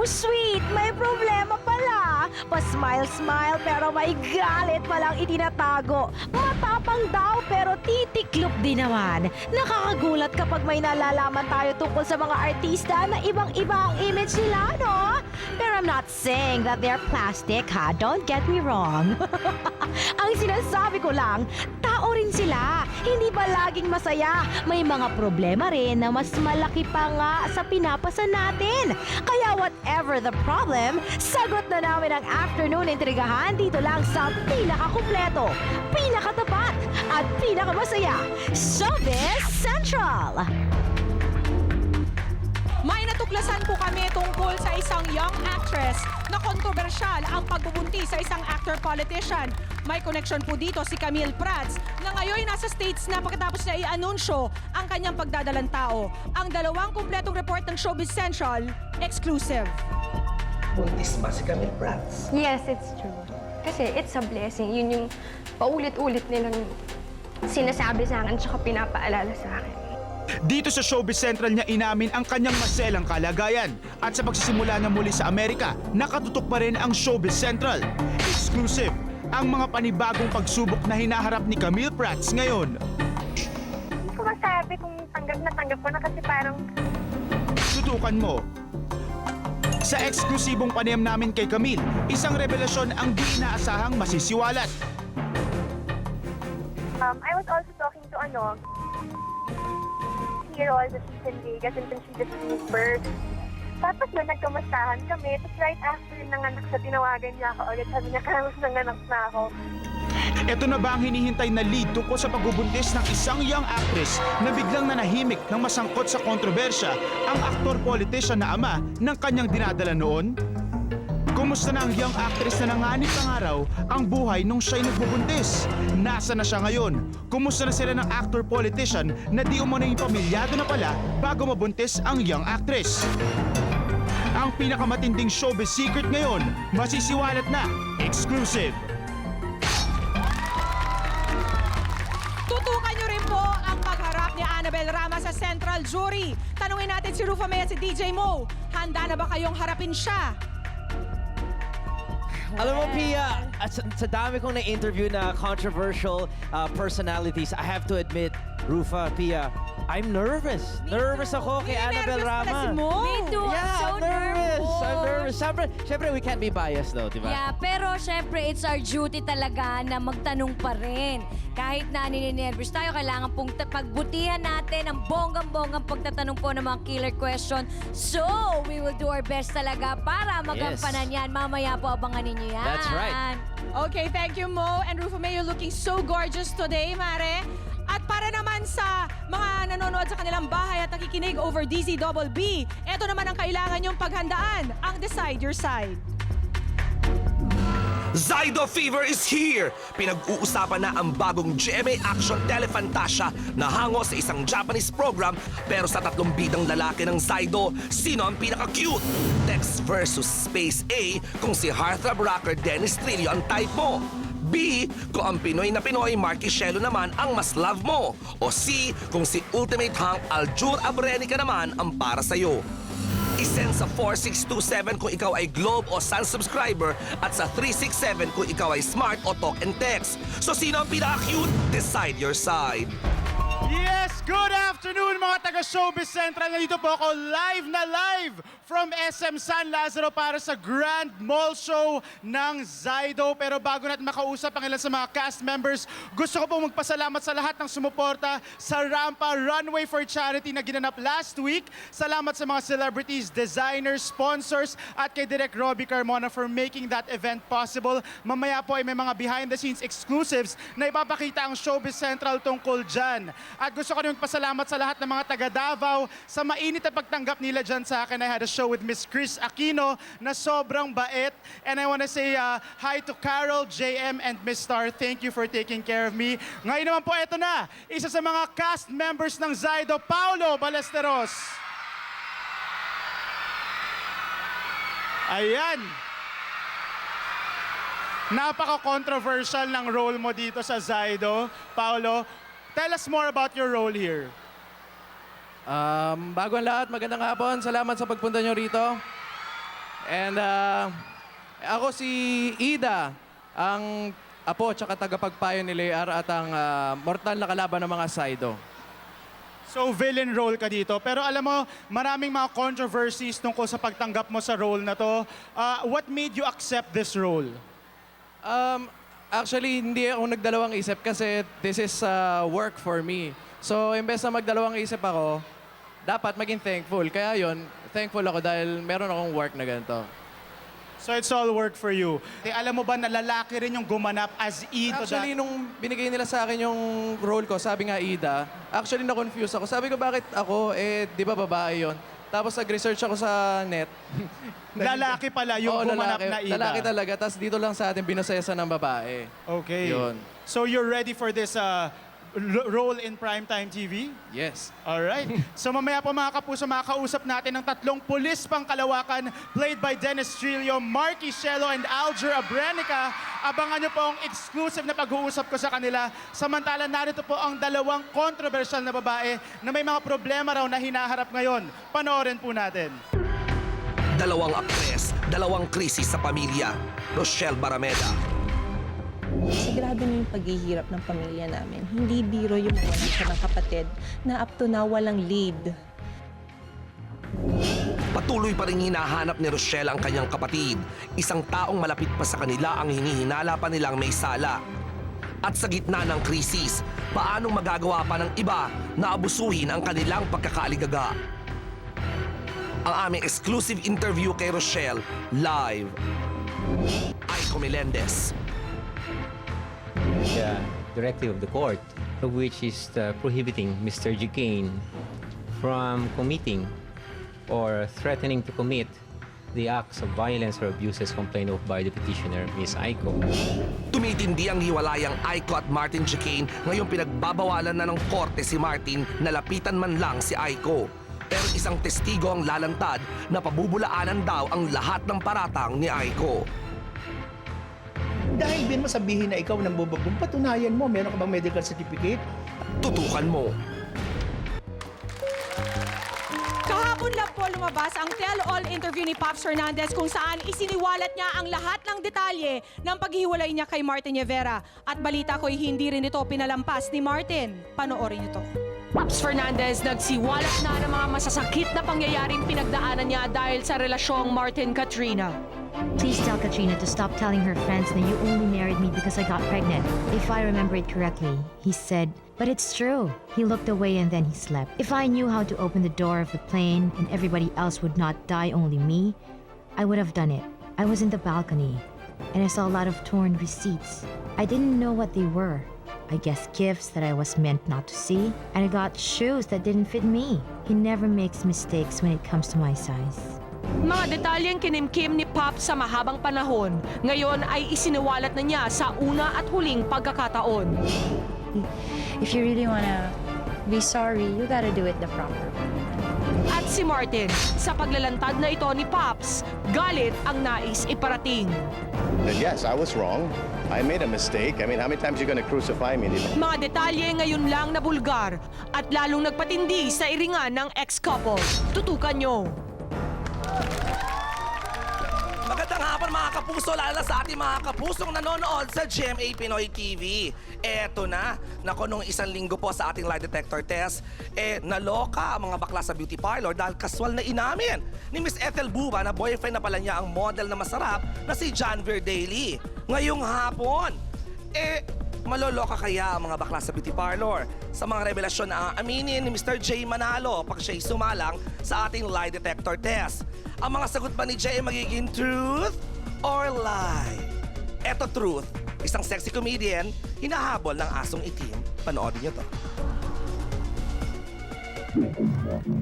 sweet! May problema pala! Pa-smile-smile pero may galit palang itinatago. Matapang daw pero titiklop din naman. Nakakagulat kapag may nalalaman tayo tungkol sa mga artista na ibang-iba ang image nila, no? Pero I'm not saying that they're plastic, ha? Don't get me wrong. Ang sinasabi ko lang, tao rin sila. Hindi ba laging masaya? May mga problema rin na mas malaki pa nga sa pinapasa natin. Kaya whatever the problem, sagot na namin ang afternoon intrigahan dito lang sa pinakakumpleto, pinakatapat, at pinakamasaya, Showbiz Central! May natuklasan po kami tungkol sa isang young actress na kontrobersyal ang pagbubuntis sa isang actor-politician. May connection po dito si Camille Prats na ngayon nasa States na pagkatapos na i-anunsyo ang kanyang pagdadalang tao. Ang dalawang kumpletong report ng Showbiz Central, exclusive. Buntis ba si Camille Prats? Yes, it's true. Kasi it's a blessing. Yun yung paulit-ulit nilang sinasabi sa akin tsaka pinapaalala sa akin. Dito sa Showbiz Central niya inamin ang kanyang maselang kalagayan. At sa pagsisimula na muli sa Amerika, nakatutok pa rin ang Showbiz Central. Exclusive, ang mga panibagong pagsubok na hinaharap ni Camille Prats ngayon. Hindi ko masabi kung tanggap ko na kasi parang... Tutukan mo. Sa eksklusibong panayam namin kay Camille, isang revelasyon ang di inaasahang masisiwalat. I was also talking to Hero sa Season Vegas and then she just gave birth. Tapos na nagkamustahan kami. Tapos right after nanganak siya, tinawagan niya ako ulit. Sabi niya, kamus nanganak na ako. Ito na ba ang hinihintay na lead tungkol sa pagbubuntis ng isang young actress na biglang nanahimik ng masangkot sa kontrobersya ang aktor-politician na ama ng kanyang dinadala noon? Kumusta na ang young actress na nanganib ng araw ang buhay nung siya'y nagbubuntis? Nasa na siya ngayon? Kumusta na sila ng actor-politician na di umano yung pamilyado na pala bago mabuntis ang young actress? Ang pinakamatinding showbiz secret ngayon, masisiwalat na, exclusive! Tutukan niyo rin po ang pagharap ni Annabel Rama sa Central Jury. Tanungin natin si Rufa May at si DJ Mo. Handa na ba kayong harapin siya? Alam mo, Pia, sa dami kong na-interview na controversial personalities, I have to admit, Rufa, Pia, I'm nervous. Nervous ako kay Annabel Rama. Me too. Yeah, I'm so I'm nervous. nervous. I'm nervous. Siyempre, we can't be biased though, di ba? Yeah, pero syempre, it's our duty talaga na magtanong pa rin. Kahit na nininervous tayo, kailangan pong pagbutihan natin ang bonggang-bonggang pagtatanong po ng mga killer question. So, we will do our best talaga para magampanan yan. Mamaya po, abangan ninyo yan. That's right. Okay, thank you, Mo. And Rufa May, you're looking so gorgeous today, Mare. At para naman sa mga nanonood sa kanilang bahay at nakikinig over DZBB, ito naman ang kailangan nyong paghandaan, ang Decide Your Side. Zydo Fever is here! Pinag-uusapan na ang bagong GMA Action Telefantasia na hango sa isang Japanese program pero sa tatlong bidang lalaki ng Zydo, sino ang pinaka-cute? Tex versus Space A kung si heartthrob rocker Dennis Trillo ang type mo. B, kung ang Pinoy na Pinoy, Marky Shelo naman ang mas love mo. O C, kung si Ultimate Hunk Aljur Abrenica naman ang para sa'yo. I-send sa 4627 kung ikaw ay Globe o Sun subscriber at sa 367 kung ikaw ay Smart o Talk and Text. So sino ang pinaka-cute? Decide your side. Yes, good afternoon mga taga-Showbiz Central. Nandito po ako live na live from SM San Lazaro para sa Grand Mall Show ng Zydo. Pero bago natin makausap ang ilan sa mga cast members, gusto ko pong magpasalamat sa lahat ng sumuporta sa Rampa Runway for Charity na ginanap last week. Salamat sa mga celebrities, designers, sponsors at kay Direk Robbie Carmona for making that event possible. Mamaya po ay may mga behind-the-scenes exclusives na ipapakita ang Showbiz Central tungkol dyan. At gusto ko rin magpasalamat sa lahat ng mga taga Davao sa mainit na pagtanggap nila dyan sa akin. I had a show with Miss Chris Aquino na sobrang bait. And I want to say hi to Carol, JM, and Miss Star. Thank you for taking care of me. Ngayon naman po, eto na, isa sa mga cast members ng Zydo, Paulo Ballesteros. Ayan. Napaka-controversial ng role mo dito sa Zydo. Paulo, tell us more about your role here. Bago ang lahat, magandang hapon. Salamat sa pagpunta nyo rito. And ako si Ida, ang apo at tagapagpayo ni Lear at ang mortal na kalaban ng mga Saido. So villain role ka dito. Pero alam mo, maraming mga controversies tungkol sa pagtanggap mo sa role na to. What made you accept this role? Actually, hindi ako nagdalawang isip kasi this is work for me. So, imbes na magdalawang isip ako, dapat maging thankful. Kaya yon, thankful ako dahil meron akong work na ganito. So it's all work for you. Alam mo ba na lalaki rin yung gumanap as Ito? Actually, nung binigay nila sa akin yung role ko, sabi nga Ida, actually na-confuse ako. Sabi ko, bakit ako? Di ba babae yon? Tapos nag-research ako sa net. Lalaki pala yung Oo, gumanap na Ida. Lalaki talaga. Tapos dito lang sa atin, binasesa ng babae. Okay. Yun. So you're ready for this role in primetime TV? Yes. Alright. So mamaya po mga kapuso, makakausap natin ng tatlong pulis pang kalawakan played by Dennis Trillo, Marky Shelo, and Alger Abrenica. Abangan nyo po ang exclusive na pag-uusap ko sa kanila. Samantala, narito po ang dalawang controversial na babae na may mga problema raw na hinaharap ngayon. Panoorin po natin. Dalawang aktres, dalawang krisis sa pamilya. Rochelle Barameda, Sigurado na yung paghihirap ng pamilya namin. Hindi biro yung mawalan siya ng kapatid na up to now walang lead. patuloy pa rin hinahanap ni Rochelle ang kanyang kapatid. Isang taong malapit pa sa kanila ang hinihinala pa nilang may sala. At sa gitna ng krisis, paanong magagawa pa ng iba na abusuhin ang kanilang pagkakaaligaga? Ang aming exclusive interview kay Rochelle, live. Aiko Melendez. The directive of the court, which is prohibiting Mr. Duquesne from committing or threatening to commit the acts of violence or abuses complained of by the petitioner, Ms. Aiko. Tumitindi ang hiwalayang Aiko at Martin Duquesne, ngayong pinagbabawalan na ng korte si Martin na lapitan man lang si Aiko. Pero isang testigo ang lalantad na pabubulaanan daw ang lahat ng paratang ni Aiko. Dahil din mo sabihin na ikaw nang bubabong, patunayan mo, meron ka bang medical certificate? Tutukan mo. Kahapon lang po lumabas ang tell-all interview ni Pops Fernandez kung saan isiniwalat niya ang lahat ng detalye ng paghihiwalay niya kay Martin Rivera. At balita ko'y hindi rin ito pinalampas ni Martin. Panoorin ito. Pops Fernandez nagsiwalat na ng mga masasakit na pangyayaring pinagdaanan niya dahil sa relasyong Martin-Katrina. Please tell Katrina to stop telling her friends that you only married me because I got pregnant. If I remember it correctly, he said, but it's true. He looked away and then he slept. If I knew how to open the door of the plane and everybody else would not die, only me, I would have done it. I was in the balcony and I saw a lot of torn receipts. I didn't know what they were. I guess gifts that I was meant not to see. And I got shoes that didn't fit me. He never makes mistakes when it comes to my size. Mga detalyeng kinimkim ni Pop sa mahabang panahon, ngayon ay isiniwalat na niya sa una at huling pagkakataon. If you really wanna be sorry, you gotta do it the proper way. At si Martin, sa paglalantad na ito ni Pops, galit ang nais iparating. Yes, I was wrong. I made a mistake. I mean, how many times are you gonna crucify me? Mga detalye ngayon lang na bulgar at lalong nagpatindi sa iringan ng ex-couple. Tutukan nyo. Magandang hapon mga kapuso, lalo sa ating mga kapusong nanonood sa GMA Pinoy TV. Eto na, nako nung isang linggo po sa ating lie detector test, naloka ang mga bakla sa beauty parlor dahil kaswal na inamin ni Miss Ethel Buba na boyfriend na pala niya ang model na masarap na si John Verdailey. Ngayong hapon, maloloka kaya ang mga bakla sa beauty parlor sa mga revelasyon na aminin ni Mr. J Manalo pag siya'y sumalang sa ating lie detector test. Ang mga sagot ba ni J ay magiging truth or lie? Eto truth, isang sexy comedian hinahabol ng asong itim. Panoodin niyo to.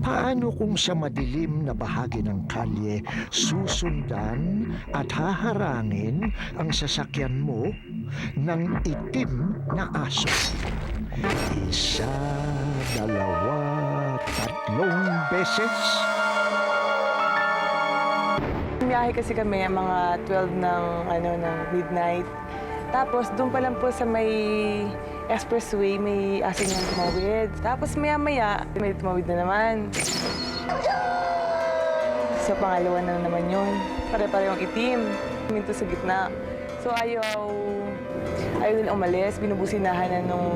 Paano kung sa madilim na bahagi ng kalye susundan at haharangin ang sasakyan mo ng itim na aso? Isa, dalawa, tatlong beses. Biyahe kasi kami mga 12 ng midnight. Tapos doon pa lang po sa may expressway, may asin yung tumawid. Tapos maya-maya, may tumawid na naman. Sa pangalawa na naman yun. Pare-parehong itim. Minto sa gitna. So ayaw din umalis. Binubusinahan na nung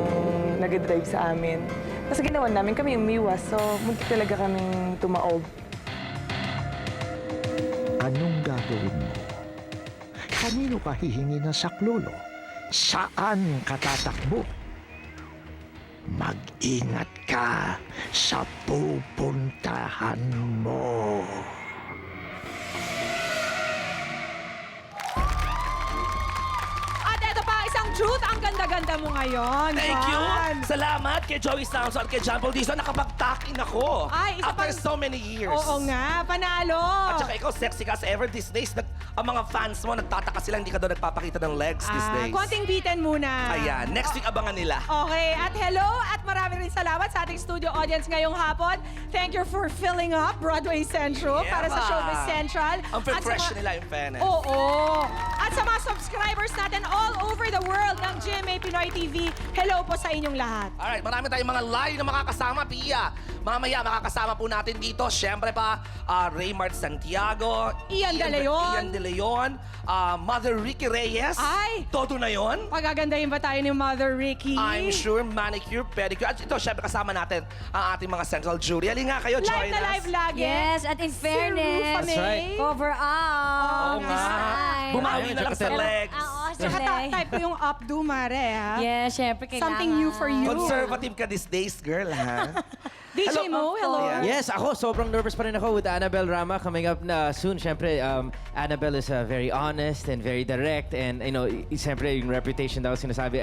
nag-drive sa amin. Tapos ginawa namin, kami umiwas. So munti talaga kaming tumaob. Anong gagawin mo? Kanino ka hihingi ng saklolo? Saan ka tatakbo? Mag-ingat ka sa pupuntahan mo. At eto pa, isang truth. Ang ganda-ganda mo ngayon. Thank you! Juan. Salamat kay Joey Samson at kay John Paul Dizon. Nakapag-tack-in ako Ay, isa after pang- so many years. Oo nga, panalo. At saka ikaw, sexy ka as ever these days. Ang mga fans mo, nagtataka sila, hindi ka daw nagpapakita ng legs these days. Konting bitin muna. Ayan, next week abangan nila. Okay, at hello at marami rin salamat sa ating studio audience ngayong hapon. Thank you for filling up Broadway Central Yeah, para sa ba? Showbiz Central. Ang At sa fresh mga- nila yung fairness. Oo. At sa mga subscribers natin all over the world ng GMA Pinoy TV, hello po sa inyong lahat. Alright, marami tayong mga live na makakasama, Pia. Mamaya makakasama po natin dito. Siyempre pa, Raymart Santiago. Ian De Leon. Ian De Leon. Mother Ricky Reyes. Ay! Todo na yon. Pagagandahin ba tayo ni Mother Ricky? I'm sure, manicure, pedicure. At ito, syempre kasama natin ang ating mga central jury. Halika nga kayo, Live join na us. live lagi. Yes, at in Si fairness, Rufa That's right. May. cover up. Oo nga. Design. Bumawi Ayun, na lang tsaka sa sa- legs. Oo, Tsaka type ko yung updo, Mare, ha? Yes, syempre kailangan. Something new for you. Conservative ka these days, girl, ha? DJ Mo, hello. Yeah. Yes, ako sobrang nervous pa rin ako with Annabelle Rama coming up na soon. Siyempre, Annabelle is very honest and very direct and siyempre yung reputation daw sinasabi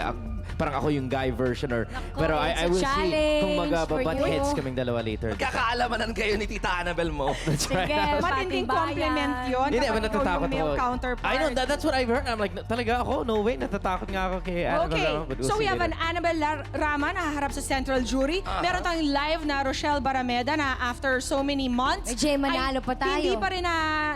parang ako yung guy version pero it's I a will see challenge kung for mag-butt you. heads kaming dalawa later. Magkakaalamanan kayo ni Tita Annabelle mo. That's right. Sige, Matinding pating compliment bayan. yun. Hindi, kapag aber ikaw natatakot yung male ako. counterpart. I know, that's what I've heard. I'm like, talaga ako? No way, natatakot nga ako kay Annabelle Okay, Rama. But we'll so we see have later. an Annabelle Rama na haharap sa Central Jury. Meron tayong live na Rochelle Barameda na after so many months. May Jay Manalo ay pa tayo. Hindi pa rin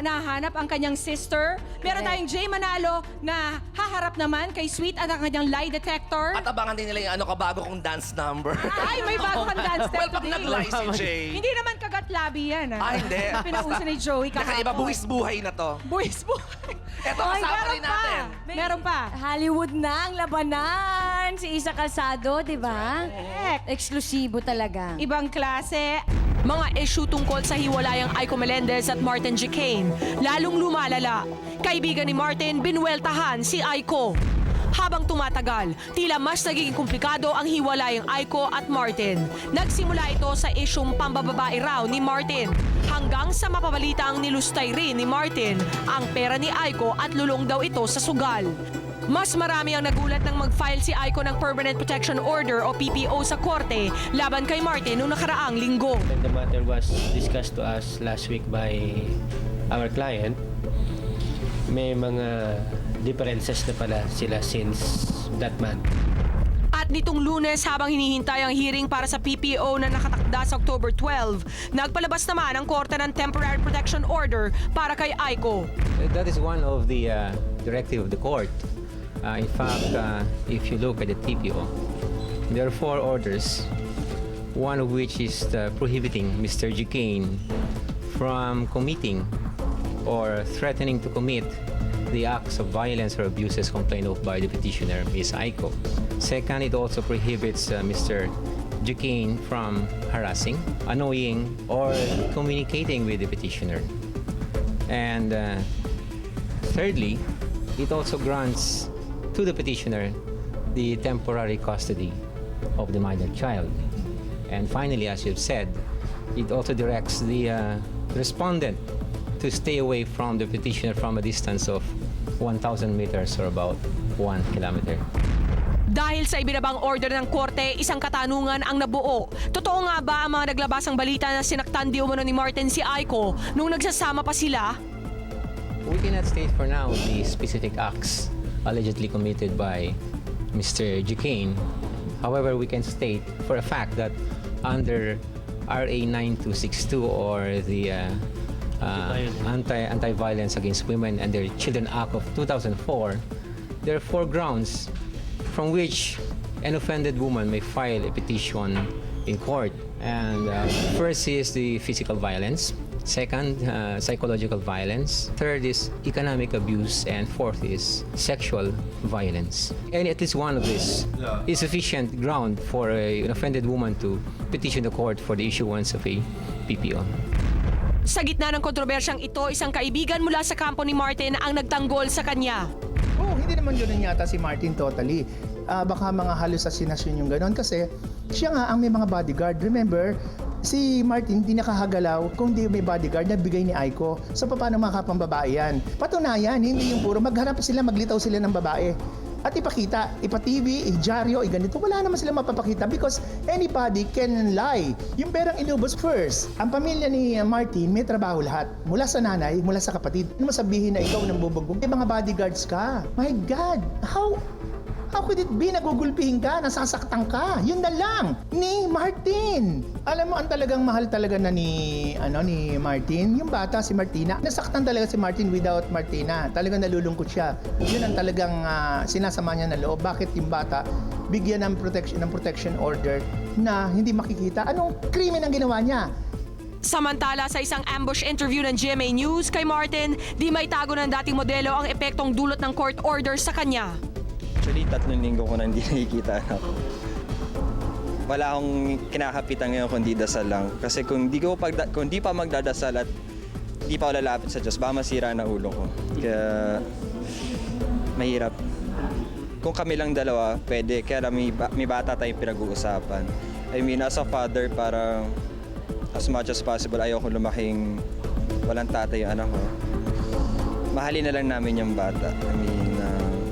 nahanap ang kanyang sister. Meron Correct. tayong Jay Manalo na haharap naman kay Sweet at ang kanyang lie detector. At abangan din nila yung kabago kong dance number. Ay, may bago kang dance step Well, pag today. nag-lie si Jay. Hindi naman kagat-labi yan. Hindi. Pinauso ni Joey kahapon. Nakaiba, buwis buhay na to. Buwis buhay. Eto, Ay, kasama meron rin natin. pa. Meron pa. Hollywood na ang labanan. Si Isa Calzado, di ba? Correct. Eksklusibo talaga. Ibang klase. Mga issue tungkol sa hiwalayang Aiko Melendez at Martin G. Kane, lalong lumalala. Kaibigan ni Martin, binweltahan si Aiko. Habang tumatagal, tila mas nagiging komplikado ang hiwalayang Aiko at Martin. Nagsimula ito sa isyung pambababae raw ni Martin. Hanggang sa mapabalita ang nilustay rin ni Martin ang pera ni Aiko at lulong daw ito sa sugal. Mas marami ang nagulat nang mag-file si Aiko ng Permanent Protection Order o PPO sa korte laban kay Martin noong nakaraang linggo. When the matter was discussed to us last week by our client, may mga differences na pala sila since that month. At nitong Lunes, habang hinihintay ang hearing para sa PPO na nakatakda sa October 12, nagpalabas naman ang korte ng Temporary Protection Order para kay Aiko. That is one of the directive of the court. In fact, if you look at the TPO, there are 4 orders, one of which is prohibiting Mr. G. Kane from committing or threatening to commit the acts of violence or abuses complained of by the petitioner, Ms. Aiko. Second, it also prohibits Mr. G. Kane from harassing, annoying, or communicating with the petitioner. And thirdly, it also grants to the petitioner the temporary custody of the minor child. And finally, as you've said, it also directs the respondent to stay away from the petitioner from a distance of 1,000 meters or about 1 kilometer. Dahil sa ibinabang order ng korte, isang katanungan ang nabuo. Totoo nga ba ang mga naglabasang balita na sinaktan di umano ni Martin si Aiko nung nagsasama pa sila? We cannot state for now the specific acts allegedly committed by Mr. G. Kane. However, we can state for a fact that under RA 9262 or the Anti-Violence Against Women and Their Children Act of 2004, there are 4 grounds from which an offended woman may file a petition in court. And first is the physical violence. Second, psychological violence. Third is economic abuse. And fourth is sexual violence. And at least one of these is sufficient ground for an offended woman to petition the court for the issuance of a PPO. Sa gitna ng kontrobersyang ito, isang kaibigan mula sa kampo ni Martin ang nagtanggol sa kanya. Oh, hindi naman yun yata si Martin totally. Baka mga halusinasyon yung gano'n kasi siya nga ang may mga bodyguard. Remember, si Martin hindi nakahagalaw kung di may bodyguard na bigay ni Aiko. So paano makapambabae yan? Patunayan, hindi yung puro magharap sila, maglitaw sila ng babae. At ipakita, ipa-TV, i-dyaryo, ganito. Wala naman sila mapapakita because anybody can lie. Yung perang inubos first. Ang pamilya ni Martin may trabaho lahat. Mula sa nanay, mula sa kapatid. Ano masabihin na ikaw nang bubugbog? May mga bodyguards ka. My God, How could it be nagugulpihin ka, nasasaktan ka? Yun na lang ni Martin. Alam mo, ang talagang mahal talaga na ni Martin, yung bata, si Martina. Nasaktan talaga si Martin without Martina. Talagang nalulungkot siya. Yun ang talagang sinasama niya na loob. Bakit yung bata bigyan ng protection order na hindi makikita? Anong krimen ang ginawa niya? Samantala, sa isang ambush interview ng GMA News kay Martin, di may tago ng dating modelo ang epektong dulot ng court order sa kanya. Actually, 3 linggo ko na hindi nakikita anak ko. Wala akong kinakapitan ngayon kundi dasal lang. Kasi kung di pa magdadasal at di pa ako lalapit sa Diyos, baka masira na ulo ko. Kaya mahirap. Kung kami lang dalawa, pwede. Kaya may bata tayong pinag-uusapan. I mean, as a father, parang as much as possible, ayaw ko lumaking walang tatay yung anak ko. Mahalin na lang namin yung bata. I mean,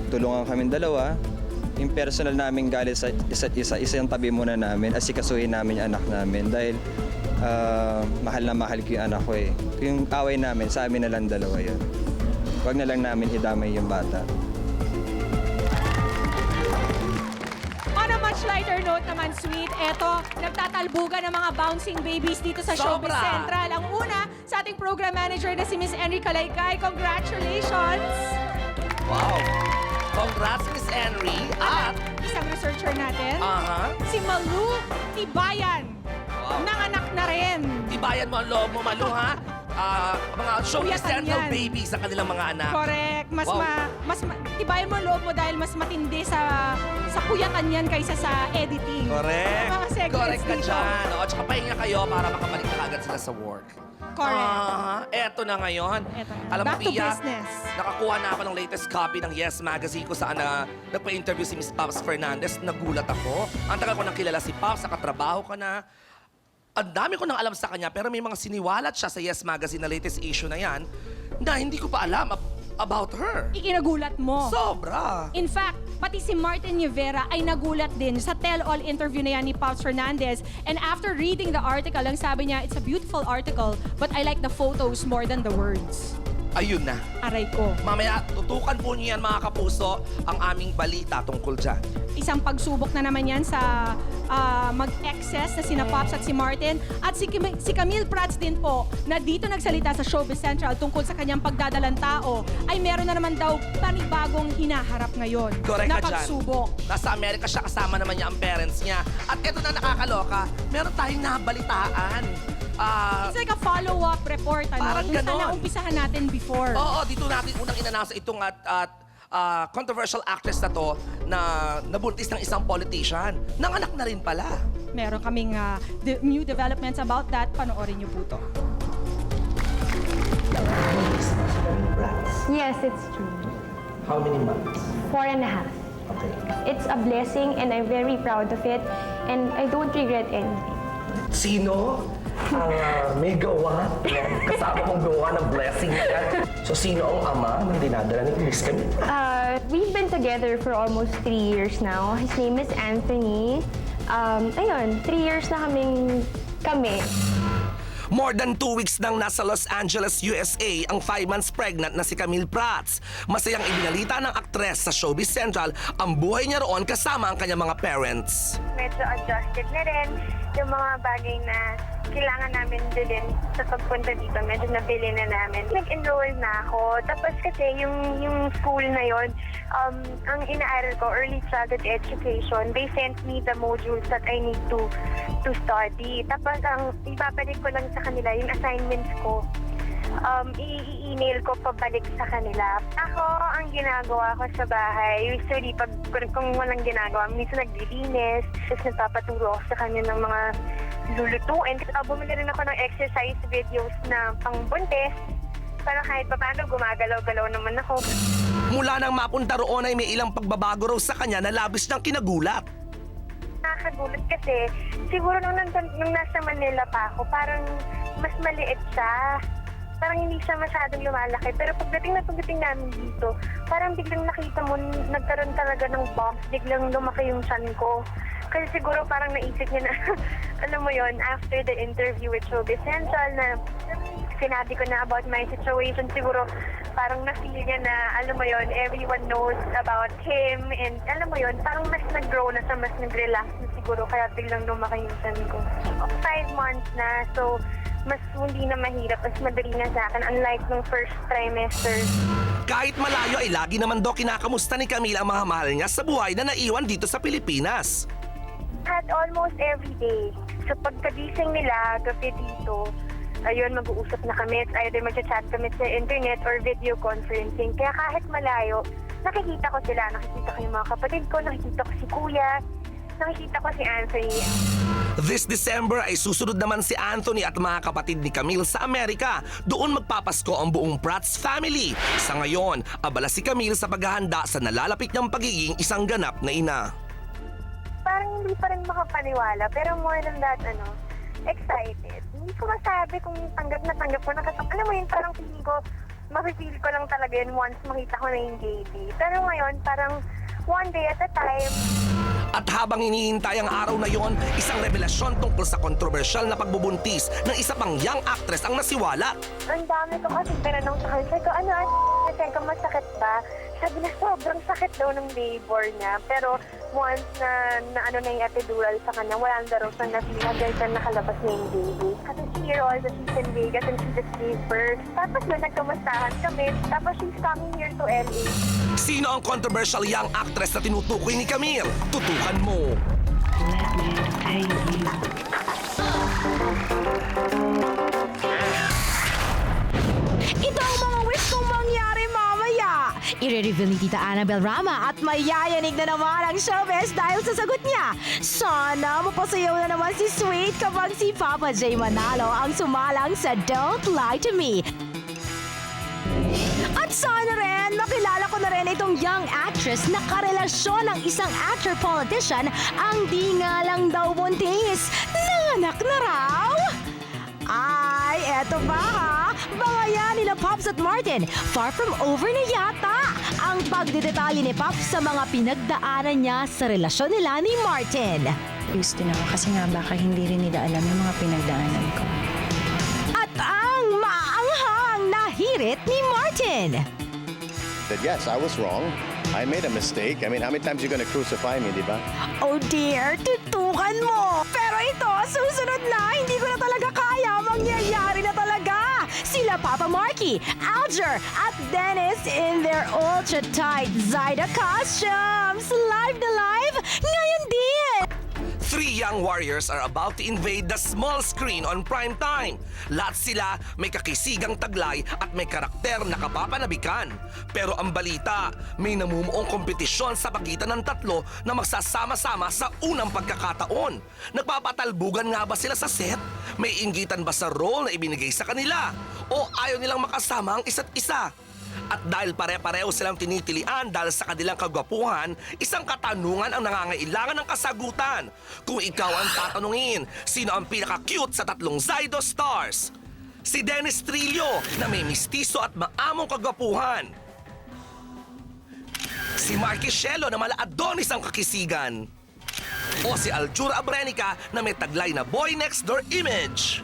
tulungan kami dalawa. Yung personal namin galit sa isa't isa, yung tabi muna namin, asikasuhin namin yung anak namin. Dahil mahal na mahal ko yung anak ko eh. Yung away namin, sa amin na lang dalawa yun. Huwag na lang namin idamay yung bata. On a much lighter note naman, sweet, eto, nagtatalbugan ng mga bouncing babies dito sa Showbiz Central. Ang una, sa ating program manager na si Miss Henry Kalaykay. Congratulations! Wow! Congrats, Miss Henry. At isang researcher natin, si Malu Tibayan. Wow. Nanganak na rin. Tibayan mo ang loob mo, Malu, ha? Mga Showbiz Kuyatan Central yan. babies sa kanilang mga anak. Correct. Wow. Tibayan mo ang loob mo dahil mas matindi sa kuyatan yan kaysa sa editing. Correct. Mga segments Correct ka dito. dyan. O, tsaka pahinga kayo para makabalik na agad sila sa work. Correct. Eto na ngayon. Eto na. Alam mo, Back to Pia, business. nakakuha na ako ng latest copy ng Yes Magazine kung saan nagpa-interview si Miss Pops Fernandez. Nagulat ako. Ang tagal ko nang kilala si Pops, nakatrabaho ka na. Ang dami ko nang alam sa kanya, pero may mga siniwalat siya sa Yes Magazine na latest issue na yan na hindi ko pa alam about her. Ikinagulat mo. Sobra. In fact, pati si Martin Rivera ay nagulat din sa tell-all interview na yan ni Pops Fernandez. And after reading the article, ang sabi niya, it's a beautiful article, but I like the photos more than the words. Ayun na. Aray ko. Mamaya, tutukan po niyo yan mga kapuso ang aming balita tungkol dyan. Isang pagsubok na naman yan sa mag-excess na sina Pops at si Martin. At si Camille Prats din po, na dito nagsalita sa Showbiz Central tungkol sa kanyang pagdadalang tao, ay meron na naman daw panibagong hinaharap ngayon Correct na ka dyan. pagsubok. Nasa Amerika siya, kasama naman niya ang parents niya. At eto na nakakaloka, meron tayong nabalitaan. It's like a follow-up report, ano? Parang Kung saan ganon. naumpisahan natin before. Oo, dito natin unang inannounce itong controversial actress na to na nabuntis ng isang politician. Nanganak na rin pala. Meron kaming new developments about that. Panoorin niyo po to. Yes, it's true. How many months? 4.5. Okay. It's a blessing and I'm very proud of it and I don't regret anything. Sino ang may gawa? Kasama mong gawa ng blessing na yan? So, sino ang ama ng dinadala ni Miss Camille? We've been together for almost 3 years now. His name is Anthony. Ayun, 3 years na kami. More than 2 weeks nang nasa Los Angeles, USA ang 5 months pregnant na si Camille Prats. Masayang ibinalita ng aktres sa Showbiz Central ang buhay niya roon kasama ang kanyang mga parents. Medyo adjusted na rin yung mga bagay na kailangan namin bilhin sa pagpunta dito. Medyo nabili na namin. Nag-enroll na ako. Tapos kasi yung school na yon, ang inaaral ko, early childhood education, they sent me the modules that I need to study. Tapos ang ibabalik ko lang sa kanila, yung assignments ko, i-email ko pabalik sa kanila. Ako, ang ginagawa ko sa bahay, usually kung walang ginagawa, minsan naglilinis, tapos nagpapaturo ako sa kanya ng mga lulutuin. Bumili rin ako ng exercise videos na pangbuntis para kahit pa paano gumagalaw-galaw naman ako. Mula nang mapunta roon ay may ilang pagbabago raw sa kanya na labis niyang kinagulat. Nakakagulat kasi siguro nung nasa Manila pa ako, parang mas maliit siya. Parang hindi siya masyadong lumalaki. Pero pagdating namin dito, parang biglang nakita mo, nagkaroon talaga ng bumps, biglang lumaki yung tiyan ko. Kasi siguro parang naisip niya na, alam mo yon, after the interview with Showbiz Central na sinabi ko na about my situation, siguro parang na-feel niya na, alam mo yon, everyone knows about him. And alam mo yon, parang mas nag-grow na siya, mas nag-relax na siguro. Kaya biglang lumaki yung tiyan ko. 5 months na, so mas hindi na mahirap, mas madali na sa akin, unlike nung first trimester. Kahit malayo ay lagi naman daw kinakamusta ni Camille ang mga mahal niya sa buhay na naiwan dito sa Pilipinas. At almost every day. So pagkagising nila, gabi dito, ayun, mag-uusap na kami. Either mag-chat kami sa internet or video conferencing. Kaya kahit malayo, nakikita ko sila. Nakikita ko yung mga kapatid ko, nakikita ko si Kuya, nakikita ko si Anthony. This December ay susunod naman si Anthony at mga kapatid ni Camille sa Amerika. Doon magpapasko ang buong Prats family. Sa ngayon, abala si Camille sa paghahanda sa nalalapit niyang pagiging isang ganap na ina. Parang hindi pa rin makapaniwala, pero more than that, excited. Hindi ko masabi kung tanggap na tanggap ko. Alam mo yun, parang feeling ko, mapipili ko lang talaga yun once makita ko na yung baby. Pero ngayon, parang one day at a time. At habang hinihintay ang araw na yon, isang revelasyon tungkol sa kontrobersyal na pagbubuntis ng isa pang young actress ang nasiwalat. Ang dami ko kasi tinanong sa kanya. Sabi ko, sabi ko, masakit ba? Sabi na sobrang sakit daw ng labor niya. Pero once na yung epidural sa kanya, wala na daw siyang na-feel hanggang sa nakalabas na yung baby. Kasi here also, she's in Vegas and she just gave birth. Tapos na nagkamastahan kami. Tapos she's coming here to LA. Sino ang controversial young actress na tinutukoy ni Camille? Tutukan mo. Ito ang mga wish kong mangyari mamaya. I-reveal ni Tita Annabel Rama at mayayanig na naman ang showbiz dahil sa sagot niya. Sana mapasayaw na naman si Sweet kapag si Papa J Manalo ang sumalang sa Don't Lie to Me. At sana rin, makilala ko na rin itong young actress na karelasyon ng isang actor-politician ang di nga lang daw buntis. Nanganak na raw? Ay, eto ba ha? Bangayan nila Pops at Martin. Far from over na yata ang pagdedetalye ni Pops sa mga pinagdaanan niya sa relasyon nila ni Martin. Used din ako kasi nga baka hindi rin nila alam yung mga pinagdaanan ko. At ang maanghang na hirit ni Martin. That yes, I was wrong. I made a mistake. I mean, how many times you gonna crucify me, di ba? Oh dear, tutukan mo. Pero ito, susunod na, hindi ko na talaga kaya. Mangyayari na talaga. Sila Papa Marky, Alger, at Dennis in their ultra-tight Zyda costumes. Live na live, ngayon din. 3 young warriors are about to invade the small screen on prime time. Lahat sila may kakisigang taglay at may karakter na kapapanabikan. Pero ang balita, may namumuong kompetisyon sa pagitan ng tatlo na magsasama-sama sa unang pagkakataon. Nagpapatalbugan nga ba sila sa set? May inggitan ba sa role na ibinigay sa kanila? O ayaw nilang makasama ang isa't isa? At dahil pare-pareho silang tinitilian dahil sa kanilang kagwapuhan, isang katanungan ang nangangailangan ng kasagutan. Kung ikaw ang tatanungin, sino ang pinaka-cute sa tatlong Zydo stars? Si Dennis Trillo na may mistiso at maamong kagwapuhan. Si Marky Shelo na mala Adonis ang kakisigan. O si Aljura Abrenica na may taglay na boy next door image.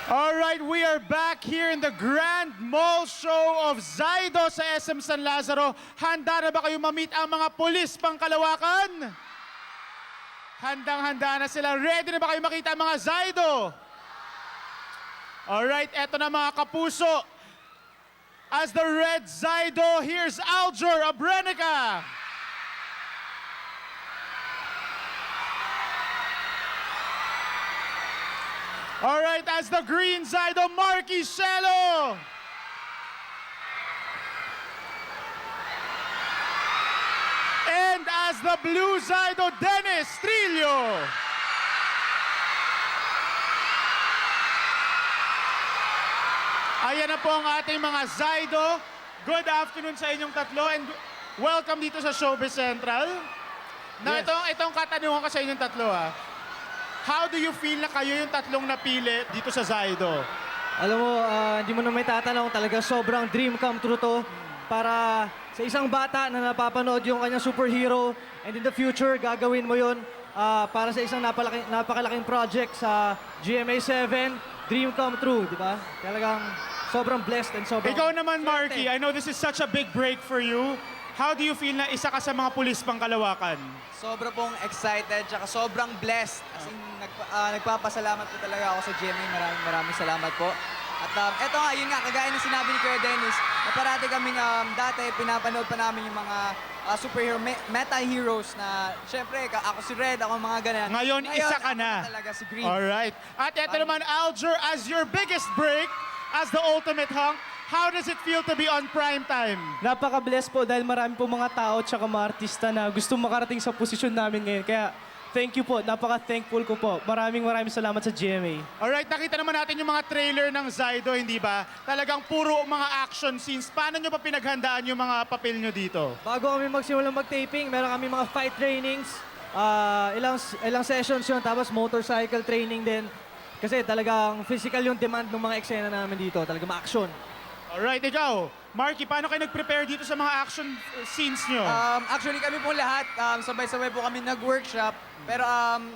Alright, we are back here in the Grand Mall Show of Zydo sa SM San Lazaro. Handa na ba kayo ma-meet ang mga pulis pangkalawakan? Handang-handa na sila. Ready na ba kayo makita ang mga Zaido? Alright, eto na mga kapuso. As the red Zaido, here's Aljur Abrenica. Alright, as the green Zaido, Marky Shelo. And as the blue Zaido, Dennis Trillo. Ayan na po ang ating mga Zaido. Good afternoon sa inyong tatlo and welcome dito sa Showbiz Central. Na itong katanungan ko sa inyong tatlo How do you feel na kayo yung tatlong napili dito sa Zaido? Alam mo, hindi mo na may tatanong, talaga sobrang dream come true to para sa isang bata na napapanood yung kanyang superhero and in the future, gagawin mo yun para sa isang napakalaking project sa GMA7, dream come true, di ba? Talagang sobrang blessed and sobrang... Ikaw naman, Marky, I know this is such a big break for you. How do you feel na isa ka sa mga pulis pang Kalawakan? Sobra pong excited, tsaka sobrang blessed. As in, nagpapasalamat po talaga ako sa GMA. Maraming salamat po. At eto nga, yun nga, kagaya ng sinabi ni Kuya Dennis, na parati kaming dati pinapanood pa namin yung mga superhero, meta heroes na, syempre, ako si Red, ako mga ganyan. Ngayon isa ka na. Ako talaga si Green. Alright. At eto naman, Aljur, as your biggest break, as the ultimate hunk, how does it feel to be on prime time? Napaka-blessed po dahil marami po mga tao at mga artista na gusto makarating sa posisyon namin ngayon. Kaya thank you po, napaka-thankful ko po. Maraming salamat sa GMA. Alright, nakita naman natin yung mga trailer ng Zaido, hindi ba? Talagang puro mga action scenes. Paano nyo pa pinaghandaan yung mga papel nyo dito? Bago kami magsimulang mag-taping, meron kami mga fight trainings. Ilang sessions yun, tapos motorcycle training din. Kasi talagang physical yung demand ng mga eksena namin dito. Talagang ma-action. Alright, ikaw. Marky, paano kayo nag-prepare dito sa mga action scenes nyo? Actually, kami po lahat, sabay-sabay po kami nag-workshop. Pero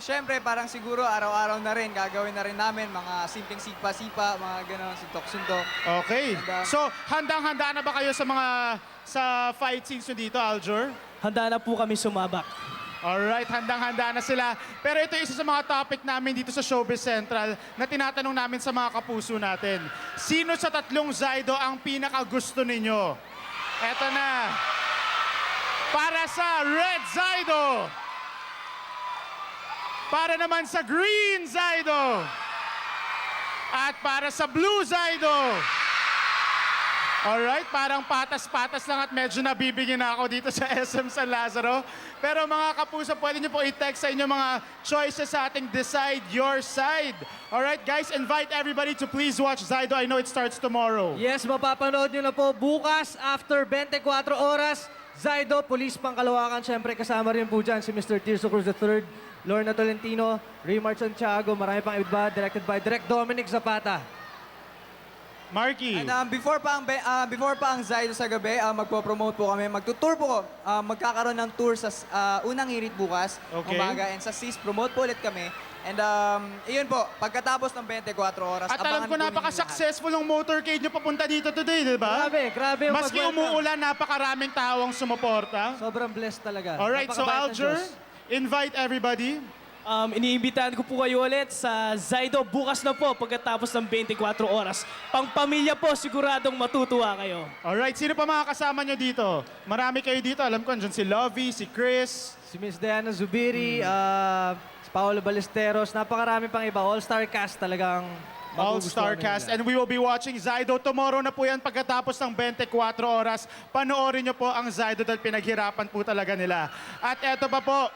syempre, parang siguro araw-araw na rin, gagawin na rin namin mga simpleng sipa-sipa, mga gano'n, suntok-suntok. Okay. So, handang-handa na ba kayo sa fight scenes nyo dito, Aljur? Handa na po kami sumabak. Alright, handang-handa na sila. Pero ito isa sa mga topic namin dito sa Showbiz Central na tinatanong namin sa mga kapuso natin. Sino sa tatlong Zaido ang pinakagusto ninyo? Eto na. Para sa Red Zaido. Para naman sa Green Zaido. At para sa Blue Zaido. Alright, parang patas-patas lang at medyo nabibigyan na ako dito sa SM San Lazaro. Pero mga kapuso, pwede nyo po i-text sa inyo mga choices sa ating Decide Your Side. Alright guys, invite everybody to please watch Zaido. I know it starts tomorrow. Yes, mapapanood nyo na po bukas after 24 oras. Zaido, Police pang Kalawakan. Siyempre kasama rin po dyan si Mr. Tirso Cruz III, Lorna Tolentino, Raymar Santiago, marami pang iba, directed by Direct Dominic Zapata. Marky. And before pa ang Zaido sa gabi, magpo-promote po kami. Magtutour po. Magkakaroon ng tour sa unang hirit bukas. Okay. Umaga. And sa SIS, promote po ulit kami. And iyon po, pagkatapos ng 24 oras, At alam ko napaka-successful ng motorcade nyo papunta dito today, di ba? Grabe yung Maski umuulan, napakaraming tawang sumuporta. Sobrang blessed talaga. Alright, so Napakabait ng Aljur, Diyos. invite everybody. Iniimbitahan ko po kayo ulit sa Zaido bukas na po pagkatapos ng 24 oras. Pang pamilya po, siguradong matutuwa kayo. Alright, sino pa mga kasama nyo dito? Marami kayo dito. Alam ko, andyan si Lovie, si Chris. Si Miss Diana Zubiri, si Paolo Ballesteros, napakarami pang iba. All-star cast talagang All-star cast. And we will be watching Zaido tomorrow na po yan pagkatapos ng 24 oras. Panoorin nyo po ang Zaido dahil pinaghirapan po talaga nila. At eto pa po,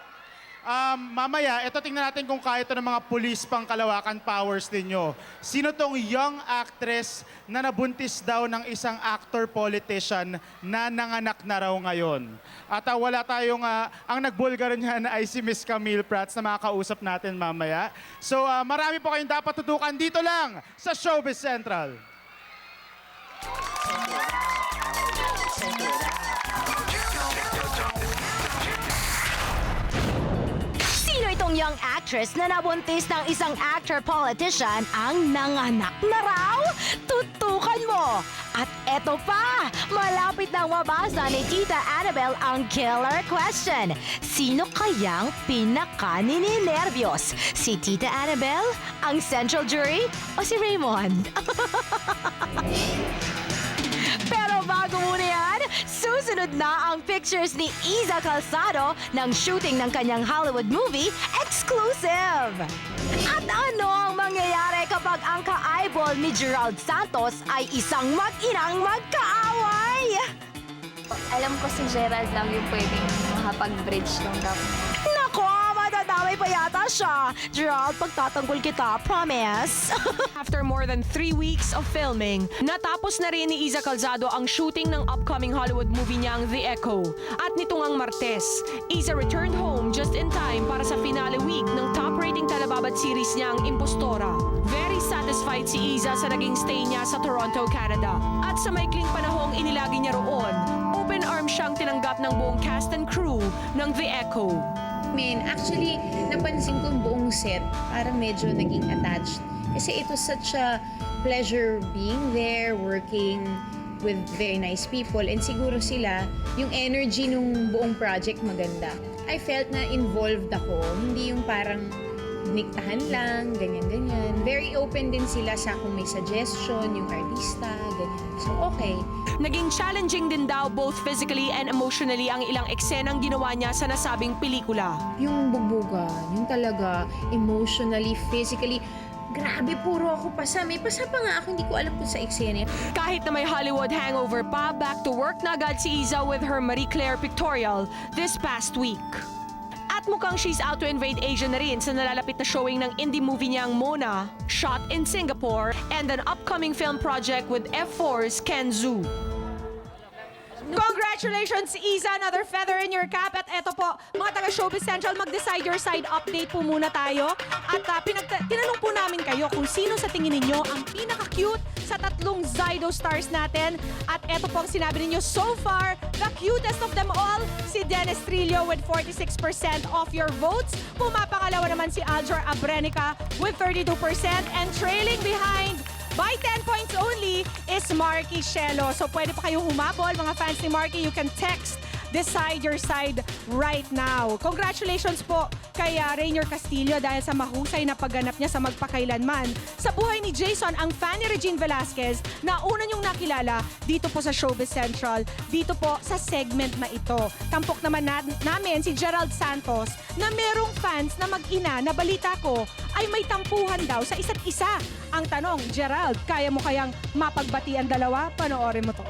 mamaya, ito tingnan natin kung kaya ito ng mga Police pang Kalawakan powers ninyo. Sino tong young actress na nabuntis daw ng isang actor-politician na nanganak na raw ngayon? At wala tayong, ang nagbulgar niyan ay si Miss Camille Prats na makakausap natin mamaya. So marami po kayong dapat tutukan dito lang sa Showbiz Central. Itong young actress na nabuntis ng isang actor-politician ang nanganak na raw? Tutukan mo At eto pa, malapit nang mabasa ni Tita Annabel ang killer question. Sino kayang pinaka-nininervyos? Si Tita Annabel, ang Central Jury, o si Raymond? Pero bago muna yan, susunod na ang pictures ni Iza Calzado ng shooting ng kanyang Hollywood movie, Exclusive! At ano ang mangyayari kapag ang ka-eyeball ni Gerald Santos ay isang mag-inang magkaaway? Alam ko si Gerald lang yung pwedeng makapag-bridge ng gap. Nako, madadamay pa yata siya. Gerald, pagtatanggol kita, promise. After more than 3 weeks of filming, natapos na rin ni Iza Calzado ang shooting ng upcoming Hollywood movie niyang The Echo. At nito ngang Martes, Iza returned home just in time para sa finale week ng top-rating telebabat series niyang Impostora. Very satisfied si Iza sa naging stay niya sa Toronto, Canada. At sa maikling panahong inilagi niya roon, open arms siyang tinanggap ng buong cast and crew ng The Echo. Actually, napansin ko yung buong set, parang medyo naging attached. Kasi it was such a pleasure being there, working with very nice people. And siguro sila, yung energy nung buong project maganda. I felt na involved ako, hindi yung parang niktahan lang, ganyan-ganyan. Very open din sila sa kung may suggestion, yung artista, ganyan. So, okay. Naging challenging din daw both physically and emotionally ang ilang eksenang ginawa niya sa nasabing pelikula. Yung bugbugan, yung talaga emotionally, physically, grabe, puro ako pasa. May pasa pa nga ako, hindi ko alam kung sa eksena. Kahit na may Hollywood hangover pa, back to work na agad si Iza with her Marie Claire pictorial this past week. At mukhang she's out to invade Asia na rin sa nalalapit na showing ng indie movie niyang Mona, shot in Singapore, and an upcoming film project with F4's Ken Zhu. Congratulations, Iza! Another feather in your cap. At eto po, mga taga-Showbiz Central, mag-decide your side update po muna tayo. At tinanong po namin kayo kung sino sa tingin ninyo ang pinaka-cute sa tatlong Zydo stars natin. At eto po ang sinabi ninyo, so far, the cutest of them all, si Dennis Trillo with 46% of your votes. Pumapangalawa naman si Aljor Abrenica with 32%. And trailing behind by 10 points only is Marky Shelo. So pwede pa kayo humabol, mga fans ni Marky. You can text Decide Your Side right now. Congratulations po kay Rainier Castillo dahil sa mahusay na pagganap niya sa magpakailanman. Sa buhay ni Jason, ang fan ni Regine Velasquez na una niyong nakilala dito po sa Showbiz Central, dito po sa segment na ito. Tampok naman namin si Gerald Santos na merong fans na mag-ina na balita ko ay may tampuhan daw sa isa't isa. Ang tanong, Gerald, kaya mo kayang mapagbati ang dalawa? Panoorin mo to.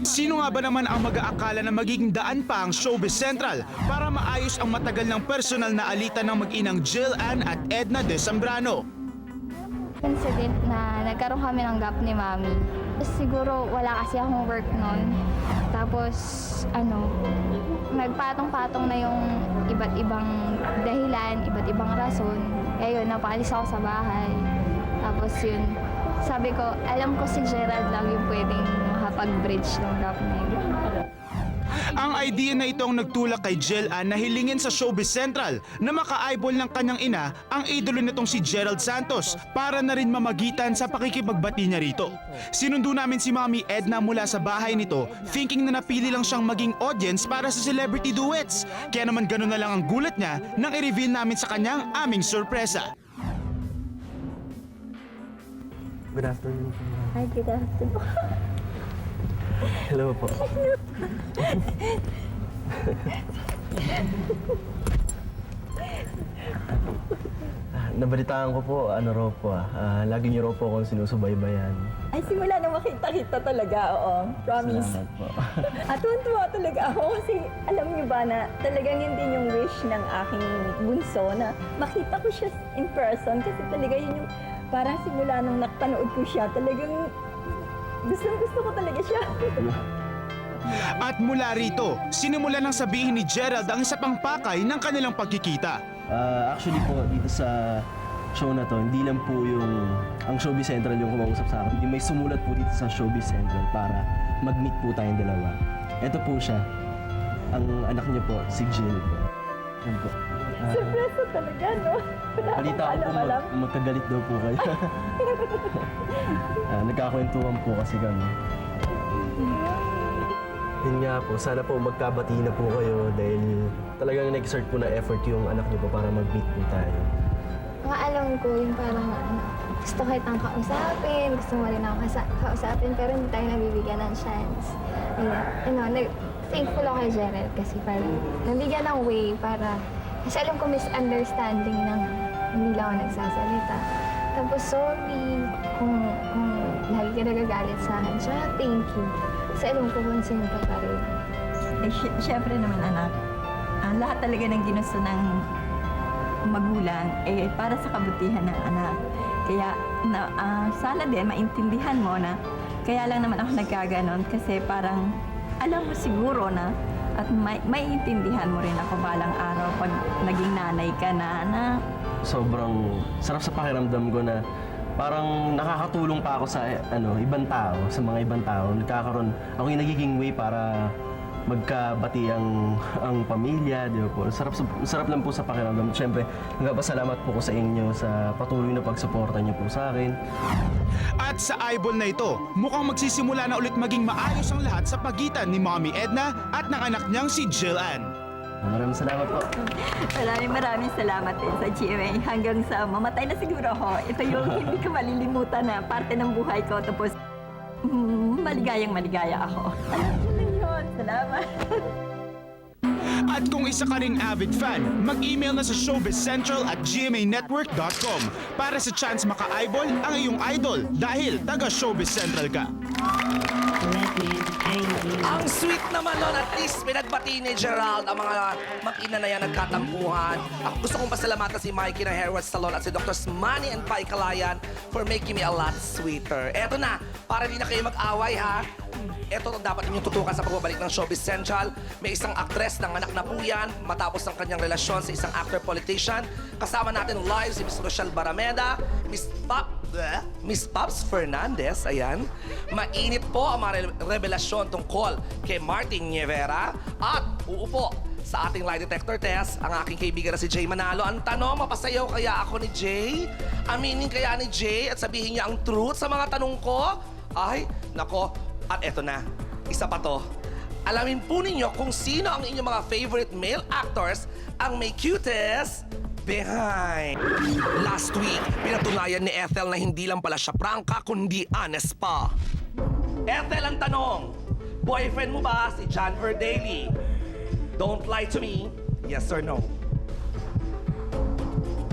Sino nga ba naman ang mag-aakala na magiging daan pa ang Showbiz Central para maayos ang matagal ng personal na alitan ng mag-inang Jill Ann at Edna De Zambrano? Incident na nagkaroon kami ng gap ni Mami. Siguro wala kasi akong work noon. Tapos, nagpatong-patong na yung iba't ibang dahilan, iba't ibang rason. Kaya yun, napaalis ako sa bahay. Tapos yun, sabi ko, alam ko si Gerald lang yung pwedeng makapag-bridge ng gap na yun. Ang idea na ito ang nagtulak kay Jill Ann na hilingin sa Showbiz Central na maka-eyeball ng kanyang ina ang idolo nitong si Gerald Santos para na rin mamagitan sa pakikipagbati niya rito. Sinundo namin si Mami Edna mula sa bahay nito thinking na napili lang siyang maging audience para sa celebrity duets. Kaya naman gano'n na lang ang gulat niya nang i-reveal namin sa kanyang aming sorpresa. Good afternoon. Hi, good afternoon. Hello po. Nabalitaan ko po, lagi niyo raw po akong sinusubaybayan. Ay, simula na makita-kita talaga, oo. Promise. Salamat po. At tuwan-tuwa talaga ako kasi alam niyo ba na talagang yun din yung wish ng aking bunso na makita ko siya in person kasi talaga yun yung parang simula nung nakapanood ko siya, talagang gusto ko talaga siya. At mula rito, sinimula nang sabihin ni Gerald ang isa pang pakay ng kanilang pagkikita. Actually po, dito sa show na to, hindi lang po ang Showbiz Central yung kumausap sa akin. Hindi may sumulat po dito sa Showbiz Central para mag-meet po tayong dalawa. Ito po siya, ang anak niya po, si Jill po. Yan po. Surpresa talaga, no? Wala Balita ko po alam. magkagalit daw po kayo. Nagkakwentuhan po kasi kami. Yun nga po, sana po magkabati na po kayo dahil talagang nag-exert po na effort yung anak niyo po para mag-meet po tayo. Mga alam ko yung parang gusto kitang kausapin, gusto mo rin ako kausapin, pero hindi tayo nabibigyan ng chance. Ayun, thankful ako kay Gerald kasi parang nabigyan ng way para, kasi alam ko misunderstanding ng hindi lang ako nagsasalita. Tapos sorry kung lagi ka nagagalit sa akin. Tsaka thank you. Kasi alam ko concern ka pa rin. Siyempre naman, anak. Lahat talaga ng ginusto ng magulang para sa kabutihan ng anak. Kaya sana din maintindihan mo na kaya lang naman ako nagkaganon kasi parang alam mo siguro na at maiintindihan mo rin ako balang araw pag naging nanay ka na, anak. Sobrang sarap sa pakiramdam ko na parang nakakatulong pa ako sa ibang tao, sa mga ibang tao. Nagkakaroon, ako yung nagiging way para magkabati ang pamilya, di ba po? Sarap lang po sa pakiramdam. Siyempre, nagpapasalamat po ko sa inyo sa patuloy na pagsuporta niyo po sa akin. At sa eyeball na ito, mukhang magsisimula na ulit maging maayos ang lahat sa pagitan ni Mommy Edna at ng anak niyang si Jill Ann. Maraming salamat po. Maraming salamat din sa GMA. Hanggang sa mamatay na siguro ako. Ito yung hindi ko malilimutan na parte ng buhay ko. Tapos maligaya ako. Alam mo lang yun. Salamat. At kung isa ka ring avid fan, mag-email na sa showbizcentral@gmanetwork.com para sa chance maka-eyeball ang iyong idol dahil taga Showbiz Central ka. Ang sweet naman nun, at least pinagbati ni Gerald ang mga mag-ina na yan nagkatampuhan. Ako gusto kong pasalamatan si Mikey ng Hair Wash Salon at si Dr. Manny and Pai Kalayan for making me a lot sweeter. Eto na, para hindi na kayo mag-away ha. Ito ang dapat ninyong tutukan sa pagbabalik ng Showbiz Central. May isang aktres ng anak na po yan matapos ang kanyang relasyon sa isang actor-politician. Kasama natin live si Miss Rochelle Barameda, Miss Pops Fernandez, ayan. Mainit po ang mga revelasyon tungkol kay Martin Nievera. At uupo sa ating lie detector test ang aking kaibigan na si Jay Manalo. Ang tanong, mapasayaw kaya ako ni Jay? Aminin kaya ni Jay at sabihin niya ang truth sa mga tanong ko? Ay, nako. At eto na, isa pa to. Alamin po ninyo kung sino ang inyong mga favorite male actors ang may cutest behind. Last week, pinatunayan ni Ethel na hindi lang pala siya prangka, kundi honest pa. Ethel, ang tanong, boyfriend mo ba si John Verdailey? Don't lie to me, yes or no?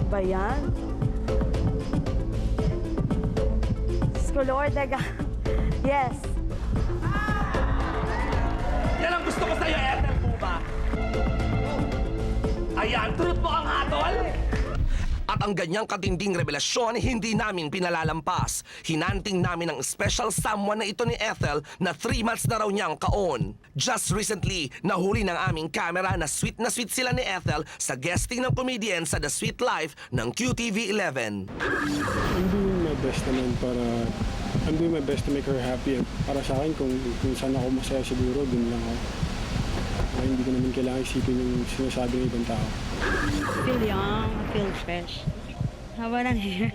Ba yan? Skolordaga. Yes. Yan ang gusto ko sa'yo, Ethel po ba? Ayan, truth mo ang hatol? At ang ganyang katinding revelasyon, hindi namin pinalalampas. Hinanting namin ang special someone na ito ni Ethel na 3 months na raw niyang kaon. Just recently, nahuli ng aming camera na sweet sila ni Ethel sa guesting ng comedian sa The Sweet Life ng QTV11. I'm doing my best naman I'm doing my best to make her happy. Para sa akin, kung saan ako masaya siguro, dun lang ako. Kaya hindi ko naman kailangan isipin yung sinasabi ng ibang tao. Feel young, feel fresh. Hawa ng hair.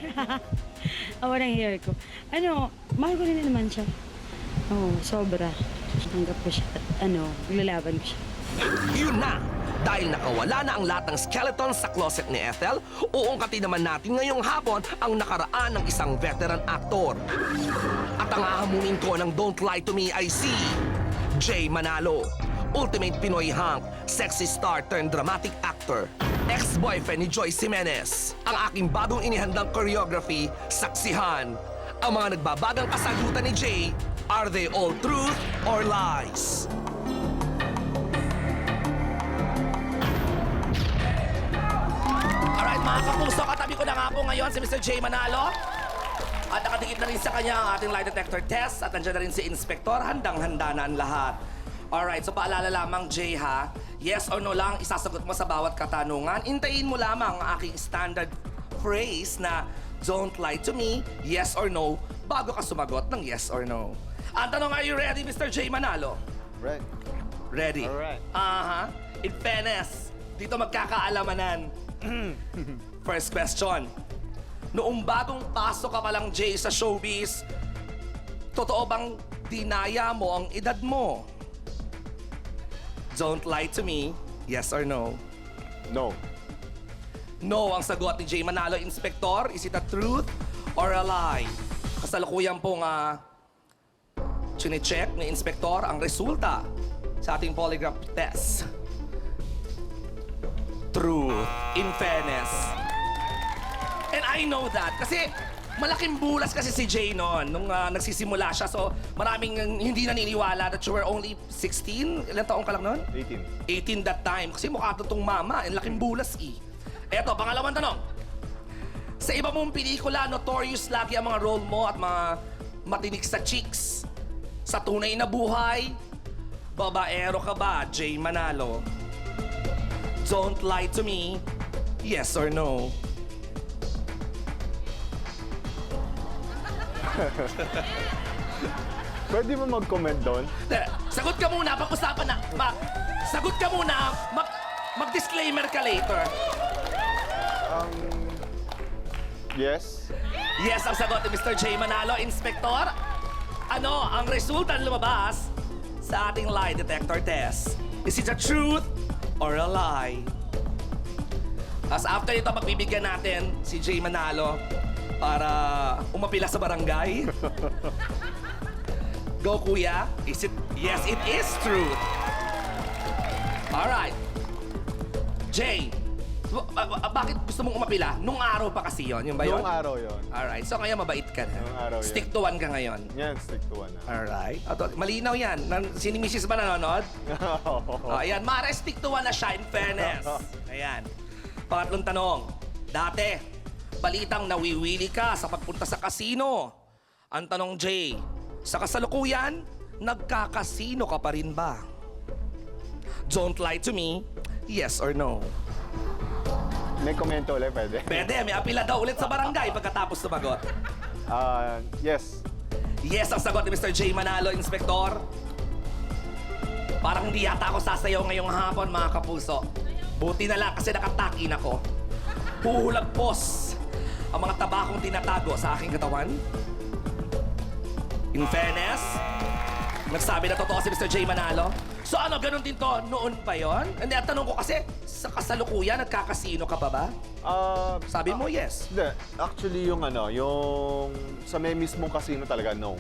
Hawa ng hair ko. Mahal ko rin naman siya. Oo, sobra. Tanggap ko siya at lalaban ko siya. Yun na! Dahil nakawala na ang lahat ng skeleton sa closet ni Ethel, uungkatin naman natin ngayong hapon ang nakaraan ng isang veteran actor. At ang hahamunin ko ng Don't Lie to Me ay si Jay Manalo. Ultimate Pinoy hunk, sexy star turned dramatic actor. Ex-boyfriend ni Joyce Jimenez. Ang aking bagong inihandang choreography, saksihan. Ang mga nagbabagang kasagutan ni Jay, are they all truth or lies? Alright mga kapuso, katabi ko na nga po ngayon si Mr. Jay Manalo. At nakadikit na rin sa kanya ang ating lie detector test at nandiyan na rin si Inspektor, handang-handa na ang lahat. Alright, so paalala lamang Jay ha, yes or no lang isasagot mo sa bawat katanungan. Intayin mo lamang ang aking standard phrase na don't lie to me, yes or no, bago ka sumagot ng yes or no. Ang tanong, are you ready, Mr. Jay Manalo? Right. Ready? Alright. In fairness, dito magkakaalamanan. First question. Noong bagong pasok ka pa lang, Jay, sa showbiz, totoo bang dinaya mo ang edad mo? Don't lie to me. Yes or no? No. No ang sagot ni Jay Manalo, Inspector. Is it a truth or a lie? Kasalukuyan pong chine-check ni Inspector ang resulta sa ating polygraph test. Truth. In fairness. And I know that kasi malaking bulas kasi si Jay noon nung nagsisimula siya. So maraming hindi naniniwala that you were only 16. Ilan taong ka lang noon? 18. 18 that time. Kasi mukha totong mama. And laking bulas Eto, pangalawang tanong. Sa iba mong pelikula, notorious lagi ang mga role mo at mga matinik sa chicks. Sa tunay na buhay, babaero ka ba, Jay Manalo? Don't lie to me. Yes or no? Pwede mo mag-comment doon? Sagot ka muna, pag-usapan na. Sagot ka muna, mag-disclaimer ka later. Yes. Yes, ang sagot ni Mr. Jay Manalo, Inspector. Ano ang resulta lumabas sa ating lie detector test? Is it a truth or a lie? As after ito, magbibigyan natin si Jay Manalo para umapila sa barangay. Go, kuya. Is it? Yes, it is truth. Alright. Jay, bakit gusto mong umapila? Nung araw pa kasi yon, yun ba yun? Nung araw yon. Alright, so ngayon mabait ka na. Nung araw yan. Stick to one ka ngayon. Yan, stick to one. Alright. Malinaw yan. Si Mrs. ba nanonood? Ayan, Mara, stick to one na siya in fairness. Ayan. Pangatlong tanong. Dati, balitang nawiwili ka sa pagpunta sa casino. Ang tanong, Jay, sa kasalukuyan, nagkakasino ka pa rin ba? Don't lie to me. Yes or no? May komento ulit, pwede? Pwede, may apila daw ulit sa barangay pagkatapos sumagot. Yes. Yes ang sagot ni Mr. Jay Manalo, Inspector. Parang hindi yata ako sasayaw ngayong hapon, mga kapuso. Buti na lang kasi nakatakin ako. Huhulagpos ang mga tabakong tinatago sa aking katawan. In fairness, nagsabi na totoo si Mr. Jay Manalo. So ano, ganun din to noon pa yon? Hindi, ang tanong ko kasi, sa kasalukuyan, nagkakasino ka pa ba? Sabi mo, yes. Hindi. Actually, yung sa may mismong casino talaga, no.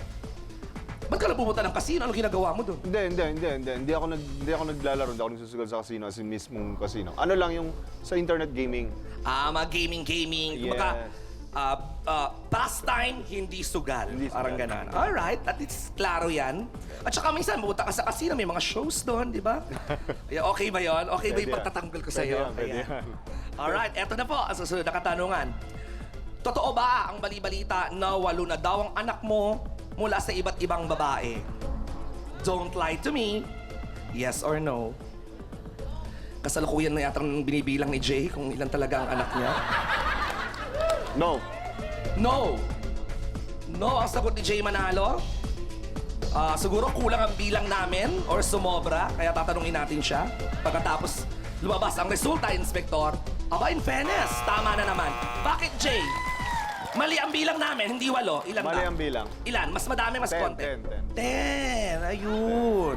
Ba't ka napupunta ng casino? Anong ginagawa mo doon? Hindi ako naglalaro, hindi ako nagsusugal sa casino as in mismong casino. Ano lang yung sa internet gaming. Mga gaming. Yes. Kumbaga, pastime, hindi sugal. Parang gano'n. Alright, at least klaro yan. At saka minsan, pupunta ka sa casino, may mga shows doon, di ba? Okay ba yon? Okay ba yung pagtatanggol ko sa'yo? Pwede yan. Alright, eto na po ang susunod na katanungan. Totoo ba ang bali-balita na 8 na daw ang anak mo mula sa iba't ibang babae? Don't lie to me. Yes or no? Kasalukuyan na yata binibilang ni Jay kung ilan talaga ang anak niya. No. No. No ang sagot ni Jay Manalo. Siguro kulang ang bilang namin or sumobra, kaya tatanungin natin siya. Pagkatapos lumabas ang resulta, Inspector. Aba, in fairness, tama na naman. Bakit, Jay? Mali ang bilang namin, hindi 8. Ilan ba? Mali ang bilang. Ilan? Mas madami, mas 10, konti? 10. Ayun.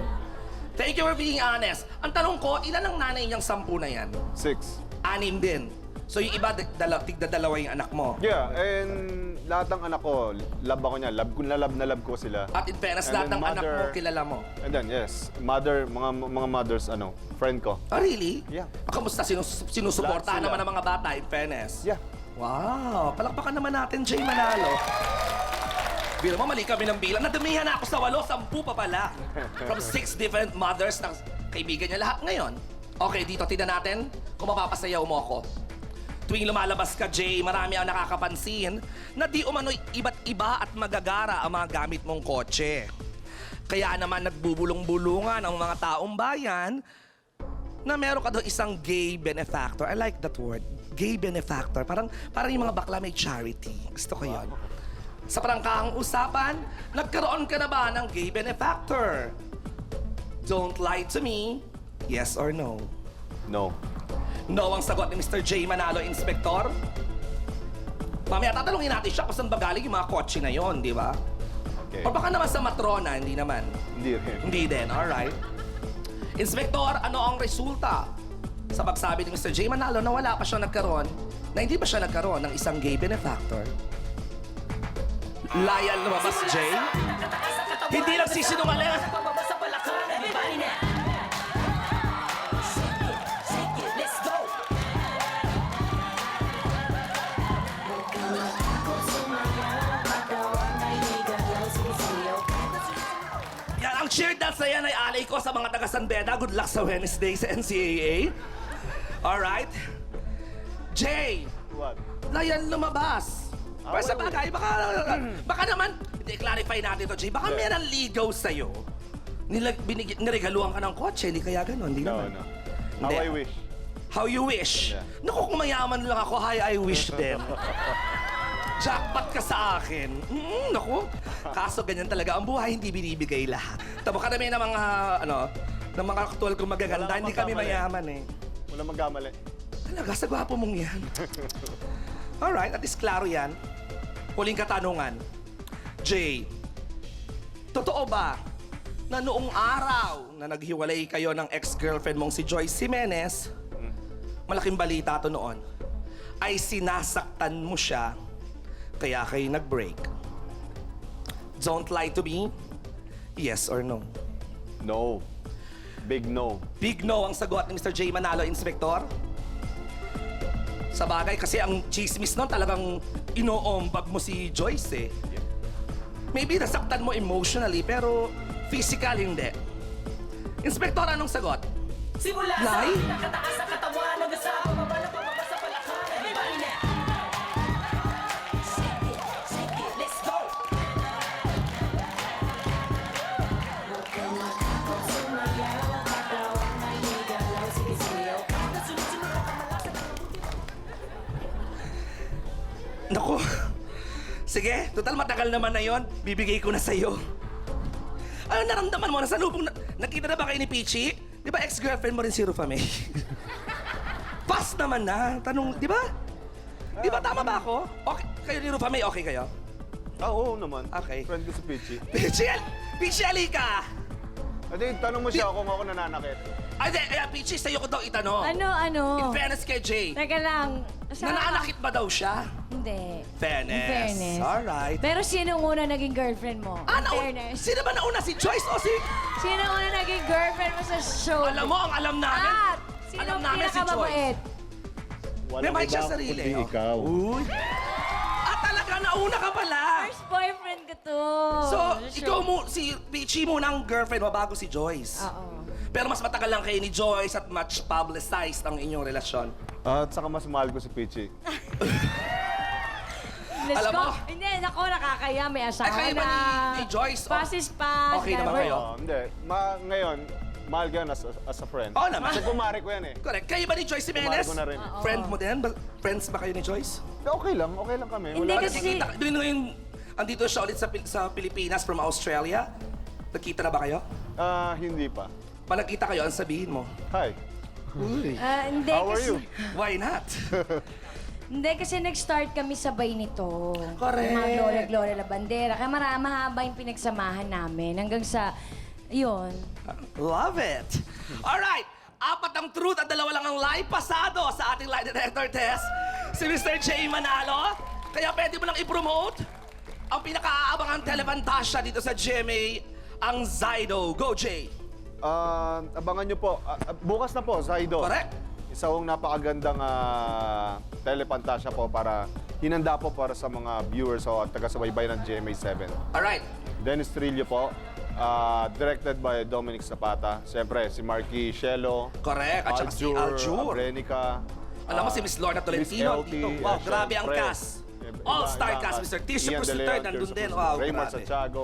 Thank you for being honest. Ang tanong ko, ilan ang nanay niyang 10 na yan? 6. 6 din. So yung iba, tigda-dalawa yung anak mo. Yeah, and lahat ng anak ko, love ako niya. Love na love ko sila. At in fairness, And lahat then ng anak mo, kilala mo. And then, yes, mga mothers, friend ko. Really? Yeah. Kamusta? Sinusuportahan Lahat sila. naman ng mga bata, in fairness? Yeah. Wow, palakpakan naman natin, Jay Manalo. Biro mo, mali kami ng bilang. Nadamihan na ako sa 8, 10 pa pala. From 6 different mothers na kaibigan niya lahat ngayon. Okay, dito, tignan natin kung mapapasayaw mo ako. Tuwing lumalabas ka, Jay, marami ang nakakapansin na di umano'y iba't iba at magagara ang mga gamit mong kotse. Kaya naman nagbubulong-bulungan ang mga taong bayan na meron ka doon isang gay benefactor. I like that word. Gay benefactor. Parang yung mga bakla may charity. Gusto ko yun. Sa prangkahang usapan, nagkaroon ka na ba ng gay benefactor? Don't lie to me. Yes or no? No. No ang sagot ni Mr. J. Manalo, Inspektor. Mamaya tatanungin natin siya kung saan ba galing yung mga kotse na yon, di ba? Okay. O baka naman sa Matrona, hindi naman. Hindi rin. Hindi din, alright. Inspektor, ano ang resulta sa pagsabi ni Mr. J. Manalo na wala pa siya nagkaroon, na hindi pa siya nagkaroon ng isang gay benefactor? Loyal lumabas, Jay? Hindi nagsisinungaling. Yan, ang cheer dance na yan ay alay ko sa mga taga San Beda. Good luck sa Wednesday sa NCAA. Alright? Jay, What? Layan lumabas. Pero sa bagay, baka naman, hindi, clarify natin to, Jay. Baka meron ligaw sa'yo. Niregaluhan ka ng kotse, hindi kaya gano'n, hindi No, naman. no. How Hindi. I wish. How you wish. Yeah. Naku, kung mayaman lang ako, I wish din. Jackpot ka sa akin. Naku. Kaso ganyan talaga ang buhay, hindi binibigay lahat. Tama ka namin ng mga, ng mga aktual kong magaganda, Wala hindi kami magkamali. mayaman eh. Wala magkamali. Talaga, sa gwapo mong yan. Alright, at least klaro yan. Huling katanungan. Jay, totoo ba na noong araw na naghiwalay kayo ng ex-girlfriend mong si Joyce Jimenez, malaking balita to noon, ay sinasaktan mo siya, kaya kayo nag-break? Don't lie to me. Yes or no? No. Big no. Big no ang sagot ni Mr. J. Manalo, Inspektor. Sa bagay, kasi ang chismis nun talagang inoombag mo si Joyce eh. Maybe nasaktan mo emotionally, pero physical hindi. Inspektor, anong sagot? Simula Lie? sa nakataas sa katawan, mag-asama, pababa sa palakhan. Everybody now! Shake it, let's go! Naku. Sige, total matagal naman na yon. Bibigay ko na sa'yo. Ano naramdaman mo? Nasalubong na... Nakita na ba kayo ni Peachy? Di ba ex-girlfriend mo rin si Rufa May? Pass naman na. Tanong, di ba? Di ba tama ba ako? Okay, kayo ni Rufa May, okay kayo? Oo naman. Okay. Friend ko si Peachy. Peachy, halika! Ate, tanong mo siya kung ako nananakit. Ay, Peachy, sa'yo ko daw itanong. In Ano? fairness kay Jay, Teka lang. nananakit ba daw siya? Hindi. Fairness. In fairness. Alright. Pero sino una naging girlfriend mo? In fairness. Sino ba nauna? Si Joyce o si... Sino una naging girlfriend mo sa show? Alam mo, ang alam namin. At sino alam namin si pinakamabait? Walang May mic siya iba sarili, kundi oh. ikaw. Uy. Talaga, nauna ka pala. First boyfriend ko to. So, Sa ikaw show. mo, si Peachy muna ang girlfriend mo bago si Joyce. Oo. Pero mas matagal lang kayo ni Joyce at much publicized ang inyong relasyon. At saka mas mahal ko si Peachy. Let's Alam go. mo- Hindi, nako, nakakaya. May asawa kayo ba ni Joyce? Pass is pass. Okay naman Never- kayo? Hindi. Ngayon, mahal ko yan as a friend. Oo naman. Kasi pumari ko yan eh. Correct. Kayo ba ni Joyce Jimenez? Kumare ko na rin. Friend mo din? Friends ba kayo ni Joyce? Okay lang kami. Hindi Wala kasi- Doon ngayon, andito siya ulit sa Pilipinas from Australia. Nagkita na ba kayo? Hindi pa. Pag nagkita kayo, ang sabihin mo? Hi. Uy. Hindi How are kasi, you? Why not? Hindi kasi nag-start kami sabay nito. Correct. Yung mga Gloria La Bandera. Kaya mahaba yung pinagsamahan namin. Hanggang sa, yun. Love it! Alright, 4 ang truth at 2 lang ang lie. Pasado sa ating lie detector test si Mr. J. Manalo. Kaya pwede mo lang i-promote ang pinaka-aabangang telefantasya dito sa GMA, ang Zydo. Go, Jay! Abangan nyo po. Bukas na po, Zaido. Correct. Isa hong napakagandang telepantasya po para hinanda po para sa mga viewers o taga-subaybay ng GMA7. Alright. Dennis Trillo po. Directed by Dominic Zapata. Siyempre, si Marky Shelo. Correct. At saka si Aljur. Abrenica. Alam mo si Miss Lorna Tolentino Miss LT, dito. Wow, grabe ang syempre. cast. All-star cast, Mr. Tissue Cruz III, nandun din. Wow, Raymond grabe. Santiago.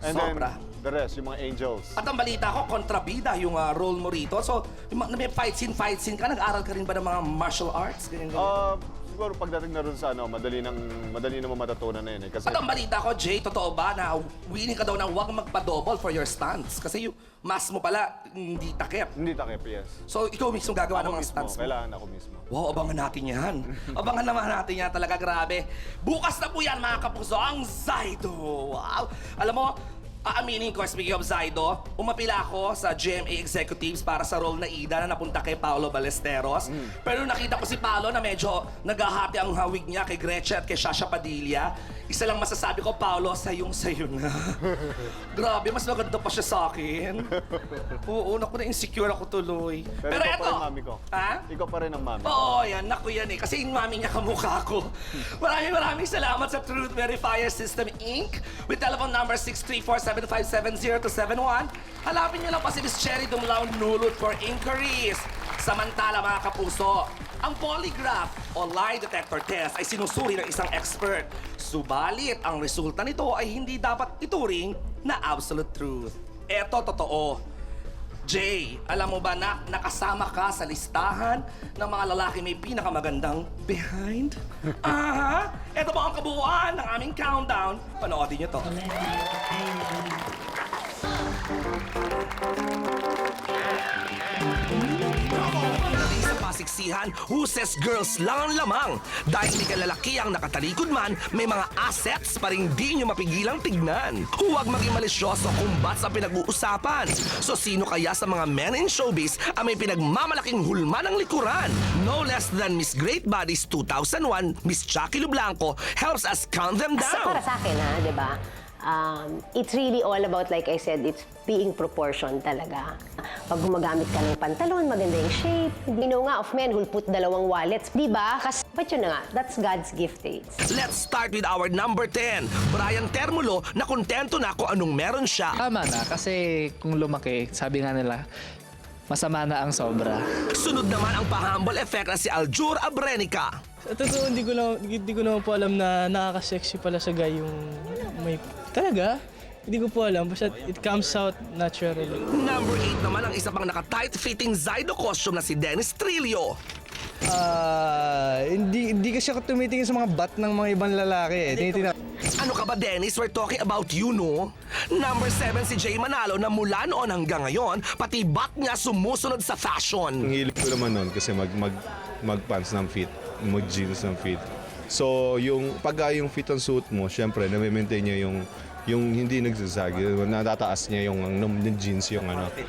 And Sobra. then, the rest, yung mga angels. At ang balita ko, kontrabida yung role mo rito. So, may fight scene ka, nag-aral ka rin ba ng mga martial arts? Ganyan, ganyan. siguro pagdating na rin sa madali naman matutunan na yun eh. Kasi At ang balita ko, Jay, totoo ba na willing ka daw na huwag magpa-double for your stunts? Kasi yung mask mo pala, hindi takip. hindi takip, yes. So, ikaw mismo gagawa ng Ako mga mismo, stunts mo? kailangan ako mismo. Wow, abangan natin yan. Abangan naman natin yan talaga, grabe. Bukas na po yan, mga kapuso, ang Zydo. Wow. Alam mo, aaminin ko, speaking of Zydo, umapila ako sa GMA Executives para sa role na Ida na napunta kay Paolo Ballesteros. Pero nung nakita ko si Paolo na medyo naghahati ang hawig niya kay Gretchen at kay Shasha Padilla, isa lang masasabi ko, Paolo, sayo na. Grabe, mas maganda pa siya sa akin. Oo, naku, na-insecure ako tuloy. Pero ikaw eto, pa rin mami ko. Ha? Ikaw pa rin ang mami. Oo, yan. Naku yan eh. Kasi yung mami niya kamukha ko. Maraming salamat sa Truth Verifier System, Inc. With telephone number 634-7570-271. Hanapin niyo lang pa si Miss Cherry Dumlao Nulot for inquiries. Samantala, mga kapuso, ang polygraph o lie detector test ay sinusuri ng isang expert. Subalit, ang resulta nito ay hindi dapat ituring na absolute truth. Eto, totoo. Jay, alam mo ba na nakasama ka sa listahan ng mga lalaki may pinakamagandang behind? Aha! Ito po ang kabuuan ng aming countdown. Panoodin niyo to. Pagdating sa pasiksihan, huses girls lang ang lamang. Dahil may kalalaki ang nakatalikod man, may mga assets pa rin di nyo mapigilang tignan. Huwag maging malisyoso kung ba't sa pinag-uusapan. So sino kaya sa mga men in showbiz ang may pinagmamalaking hulma ng likuran? No less than Miss Great Bodies 2001, Miss Jackie Lublanco helps us count them down. Para sa akin, di ba? It's really all about, like I said, it's being proportion talaga. Pag gumagamit ka ng pantalon, maganda yung shape. You know nga of men who'll put 2 wallets, di ba? But yun na nga, that's God's gift eh. Let's start with our number 10, Brian Termulo, na kontento na kung anong meron siya. Tama na, kasi kung lumaki, sabi nga nila, masama na ang sobra. Sunod naman ang pa-humble effect na si Aljur Abrenica. Sa totoo, hindi ko naman po alam na nakaka-sexy pala sa guy yung may... Talaga? Hindi ko po alam. Basta it comes out naturally. Number 8 naman ang isa pang naka-tight-fitting Zydo costume na si Dennis Trillo. Hindi kasi ako tumitingin sa mga bat ng mga ibang lalaki. Ano ka ba, Dennis? We're talking about you, no? Number 7 si Jay Manalo na mula noon hanggang ngayon, pati bat niya sumusunod sa fashion. Ang hilig ko naman noon kasi mag-pants ng fit, mag-jeans ng fit. So, pag yung fit on suit mo, syempre, na-maintain niya yung hindi nagsasagi, natataas niya yung jeans yung ano. 6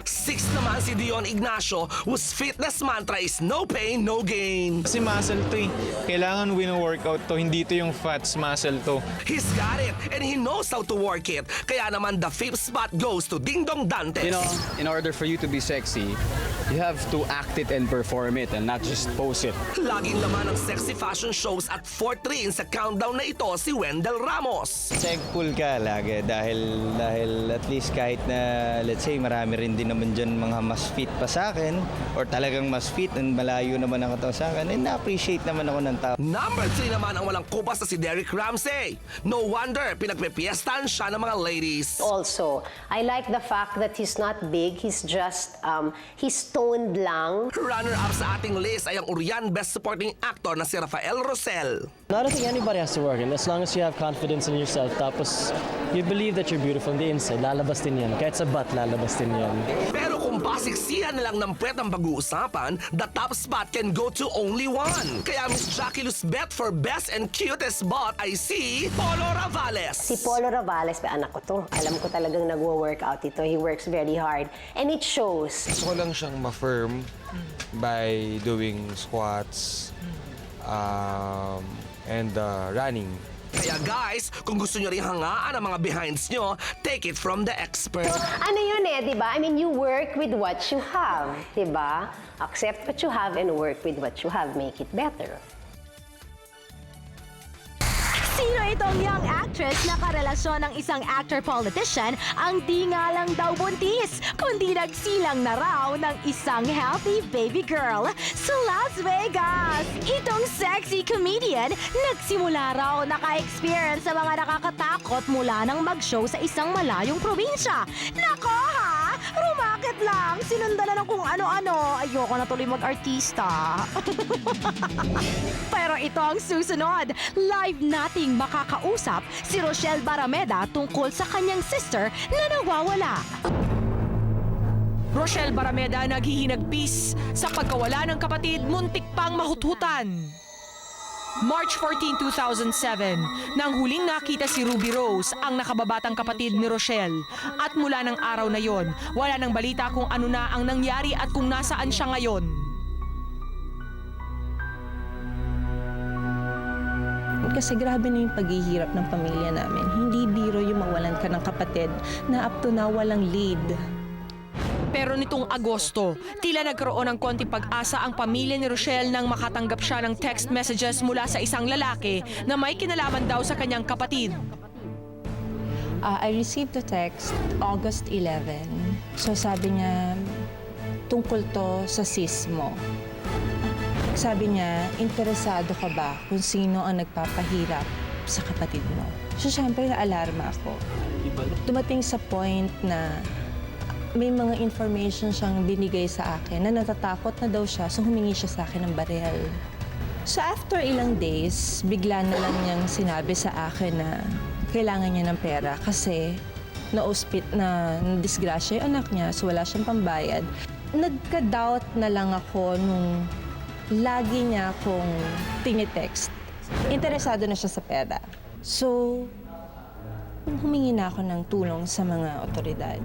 naman si Dion Ignacio, whose fitness mantra is no pain, no gain. Kasi muscle to eh. Kailangan wino-workout to, hindi to yung fats, muscle to. He's got it, and he knows how to work it. Kaya naman the 5th spot goes to Ding Dong Dantes. You know, in order for you to be sexy, you have to act it and perform it and not just pose it. Laging laman ng sexy fashion shows at 4th rin sa countdown na ito si Wendell Ramos. Thankful ka lagi dahil at least kahit na let's say marami rin din naman dyan mga mas fit pa sa akin or talagang mas fit and malayo naman ang katawan sa akin, and na-appreciate naman ako ng tao. Number 3 naman ang walang kupas na si Derek Ramsey. No wonder, pinagpepiestan siya ng mga ladies. Also, I like the fact that he's not big, he's just, he's toned lang. Runner-up sa ating list ay ang Urian Best Supporting Actor na si Rafael Rosel. I don't think anybody has to work, and as long as you have confidence in yourself, tapos you believe that you're beautiful on the inside, lalabas din yan. Kahit sa butt, lalabas din yan. Pero kung pasiksihan na lang ng puwet ang pag-uusapan, the top spot can go to only one. Kaya Miss Jackie Luzbet for best and cutest butt ay si Polo Ravales. Si Polo Ravales, anak ko to. Alam ko talagang nagwo-workout ito. He works very hard. And it shows. Gusto ko lang siyang ma-firm by doing squats and running. Kaya guys, kung gusto nyo rin hangaan ang mga behinds nyo, take it from the expert. Ano yun di ba? I mean, you work with what you have, di ba? Accept what you have and work with what you have. Make it better. Sino itong young actress na karelasyon ng isang actor-politician ang di nga lang daw buntis, kundi nagsilang na raw ng isang healthy baby girl sa Las Vegas? Itong sexy comedian nagsimula raw naka-experience sa mga nakakatakot mula nang mag-show sa isang malayong probinsya. Nako ha! Rumakit Saglit lang, sinundan na ng kung ano-ano. Ayoko na tuloy mag-artista. Pero ito ang susunod. Live nating makakausap si Rochelle Barameda tungkol sa kanyang sister na nawawala. Rochelle Barameda naghihinagpis sa pagkawala ng kapatid, muntik pang mahuthutan. March 14, 2007, nang huling nakita si Ruby Rose, ang nakababatang kapatid ni Rochelle. At mula ng araw na yon, wala nang balita kung ano na ang nangyari at kung nasaan siya ngayon. Kasi grabe na yung paghihirap ng pamilya namin. Hindi biro yung mawalan ka ng kapatid na up to now walang lead. Pero nitong Agosto, tila nagkaroon ng konting pag-asa ang pamilya ni Rochelle nang makatanggap siya ng text messages mula sa isang lalaki na may kinalaman daw sa kanyang kapatid. I received a text August 11. So sabi niya, tungkol to sa sis mo. Sabi niya, interesado ka ba kung sino ang nagpapahirap sa kapatid mo? So syempre na-alarma ako. Dumating sa point na may mga information siyang binigay sa akin na natatakot na daw siya, so humingi siya sa akin ng baril. So after ilang days, bigla na lang niyang sinabi sa akin na kailangan niya ng pera kasi na-disgrasya yung anak niya, so wala siyang pambayad. Nagka-doubt na lang ako nung lagi niya akong tinitext. Interesado na siya sa pera. So, humingi na ako ng tulong sa mga otoridad.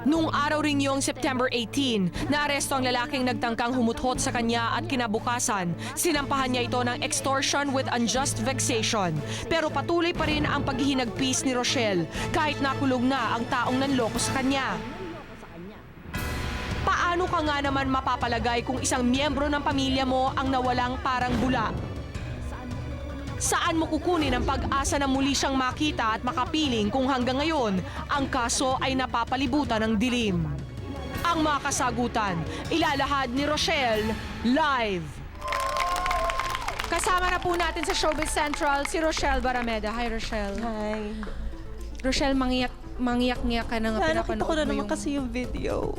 Nung araw ring yung September 18, naaresto ang lalaking nagtangkang humuthot sa kanya at kinabukasan, sinampahan niya ito ng extortion with unjust vexation. Pero patuloy pa rin ang paghihinagpis ni Rochelle kahit nakulog na ang taong nanloko sa kanya. Paano ka nga naman mapapalagay kung isang miyembro ng pamilya mo ang nawalang parang bula? Saan mo kukunin ang pag-asa na muli siyang makita at makapiling kung hanggang ngayon ang kaso ay napapalibutan ng dilim? Ang mga kasagutan, ilalahad ni Rochelle live. Kasama na po natin sa Showbiz Central si Rochelle Barameda. Hi, Rochelle. Hi. Rochelle, mangyak-ngyak ka na nga pinapanood Nakita ko na mo naman kasi yung video.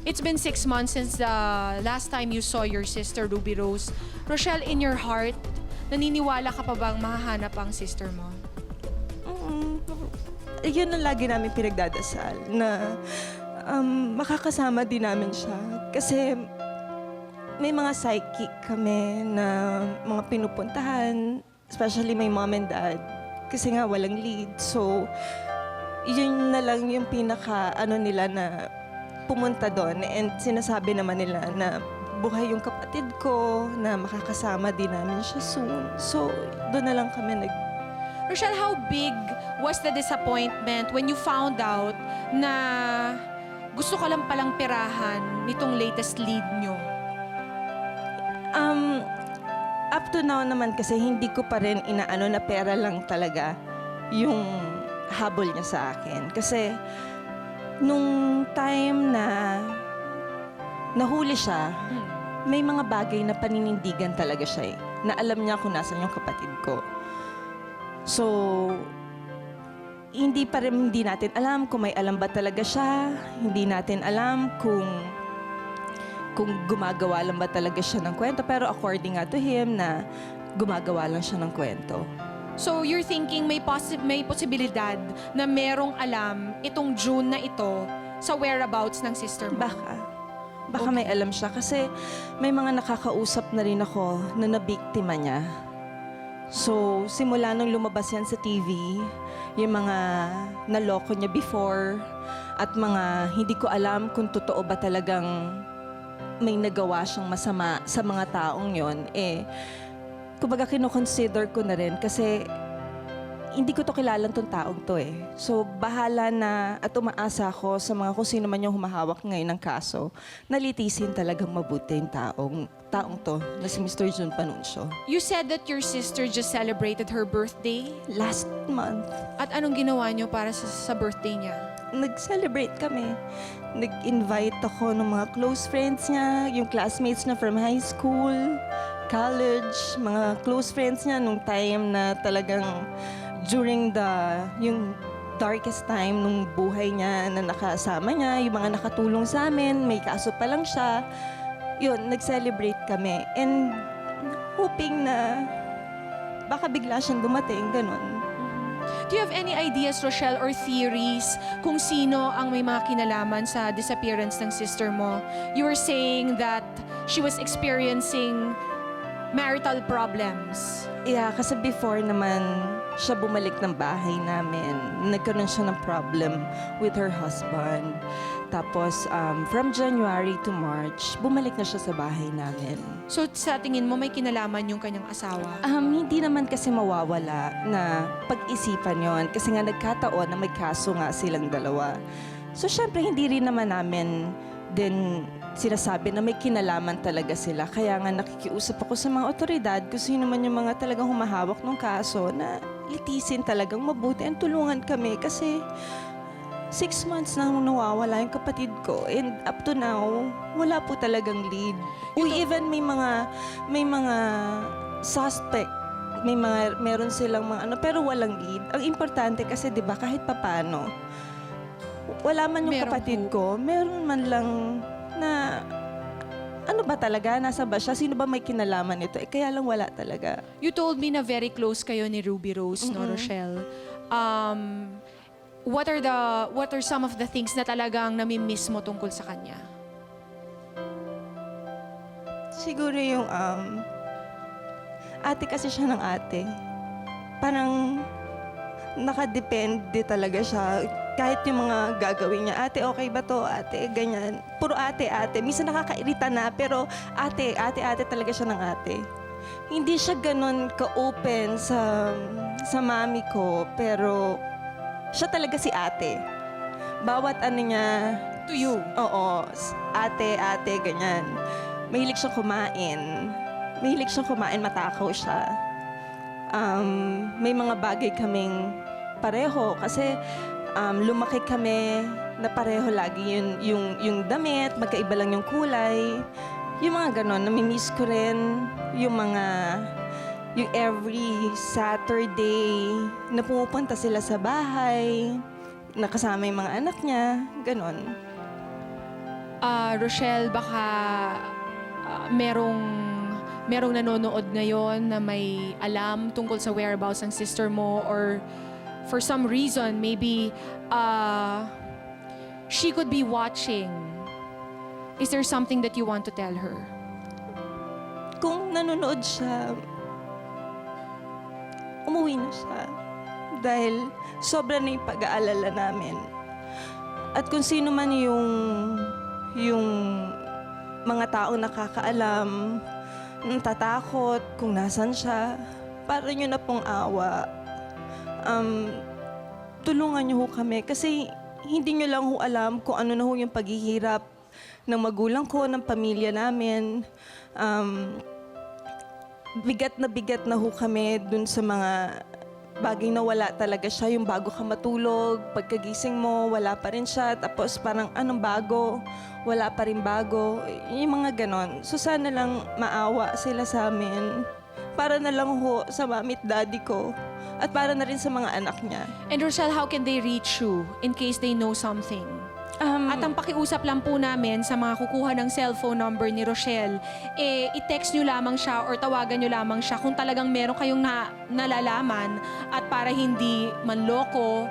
It's been 6 months since the last time you saw your sister, Ruby Rose. Rochelle, in your heart, naniniwala ka pa bang mahahanap ang sister mo? Yun ang lagi namin pinagdadasal na makakasama din namin siya. Kasi may mga psychic kami na mga pinupuntahan, especially my mom and dad. Kasi nga walang lead. So, yun na lang yung nila na pumunta doon. And sinasabi naman nila na buhay yung kapatid ko, na makakasama din namin siya soon. So, doon na lang kami Rochelle, how big was the disappointment when you found out na gusto ka lang palang perahan nitong latest lead nyo? Up to now naman kasi hindi ko pa rin inaano na pera lang talaga yung habol niya sa akin. Kasi nung time na nahuli siya, may mga bagay na paninindigan talaga siya na alam niya kung nasan yung kapatid ko. So, hindi natin alam kung may alam ba talaga siya. Hindi natin alam kung gumagawa lang ba talaga siya ng kwento. Pero according nga to him na gumagawa lang siya ng kwento. So you're thinking may posibilidad na merong alam itong June na ito sa whereabouts ng sister mo? Baka may alam siya kasi may mga nakakausap na rin ako na nabiktima niya. So, simula nung lumabas yan sa TV, yung mga naloko niya before at mga hindi ko alam kung totoo ba talagang may nagawa siyang masama sa mga taong yon, kumbaga kinoconsider ko na rin kasi hindi ko to kilalang tong taong to So, bahala na at umaasa ako sa mga kung sino man yung humahawak ngayon ng kaso, nalitisin talagang mabuti yung taong to na si Mr. Jun Panuncio. You said that your sister just celebrated her birthday? Last month. At anong ginawa niyo para sa birthday niya? Nag-celebrate kami. Nag-invite ako ng mga close friends niya, yung classmates na from high school, college, mga close friends niya nung time na talagang during yung darkest time nung buhay niya na nakasama niya, yung mga nakatulong sa amin, may kaso pa lang siya. Yun, nag-celebrate kami. And hoping na baka bigla siyang dumating, ganun. Do you have any ideas, Rochelle, or theories kung sino ang may mga kinalaman sa disappearance ng sister mo? You were saying that she was experiencing marital problems. Yeah, kasi before naman siya bumalik ng bahay namin. Nagkaroon siya ng problem with her husband. Tapos, from January to March, bumalik na siya sa bahay namin. So sa tingin mo, may kinalaman yung kanyang asawa? Hindi naman kasi mawawala na pag-isipan yon kasi nga nagkataon na may kaso nga silang dalawa. So, syempre, hindi rin naman namin din sinasabi na may kinalaman talaga sila. Kaya nga nakikiusap ako sa mga otoridad kung sino man yung mga talagang humahawak ng kaso na litisin talagang mabuti and tulungan kami kasi 6 months na nawawala yung kapatid ko and up to now, wala po talagang lead. Even may mga suspect, meron silang mga pero walang lead. Ang importante kasi 'di ba kahit papano, wala man yung kapatid ko, meron man lang na ano ba talaga, nasa ba siya? Sino ba may kinalaman nito? Kaya lang wala talaga. You told me na very close kayo ni Ruby Rose, no, Rochelle? What are some of the things na talagang nami-miss mo tungkol sa kanya? Siguro yung ate kasi siya ng ate. Parang nakadepende talaga siya. Kahit yung mga gagawin niya, ate, okay ba to? Ate, ganyan. Puro ate, ate. Minsan nakakairita na, pero ate talaga siya ng ate. Hindi siya ganun ka-open sa mami ko, pero siya talaga si ate. Bawat ano niya... To you? Oo. Ate, ganyan. Mahilig siyang kumain. Matakaw siya. May mga bagay kaming pareho kasi lumaki kami na pareho lagi yung damit, magkaiba lang yung kulay. Yung mga ganon, namimiss ko rin yung every Saturday na pumupunta sila sa bahay, nakasama yung mga anak niya, ganon. Rochelle, baka merong nanonood ngayon na may alam tungkol sa whereabouts ng sister mo or for some reason, maybe she could be watching. Is there something that you want to tell her? Kung nanonood siya, umuwi na siya. Dahil sobra na yung pag-aalala namin. At kung sino man yung mga taong nakakaalam, natatakot kung nasan siya, para nyo na pong awa. Tulungan niyo ho kami kasi hindi niyo lang ho alam kung ano na ho yung paghihirap ng magulang ko, ng pamilya namin. Bigat na ho kami dun sa mga bagay na wala talaga siya. Yung bago ka matulog, pagkagising mo, wala pa rin siya. Tapos parang anong bago? Wala pa rin bago. Yung mga ganon. So sana lang maawa sila sa amin. Para na lang ho sa mami at daddy ko. At para na rin sa mga anak niya. And Rochelle, how can they reach you in case they know something? At ang pakiusap lang po namin sa mga kukuha ng cellphone number ni Rochelle, i-text nyo lamang siya or tawagan nyo lamang siya kung talagang meron kayong nalalaman at para hindi manloko.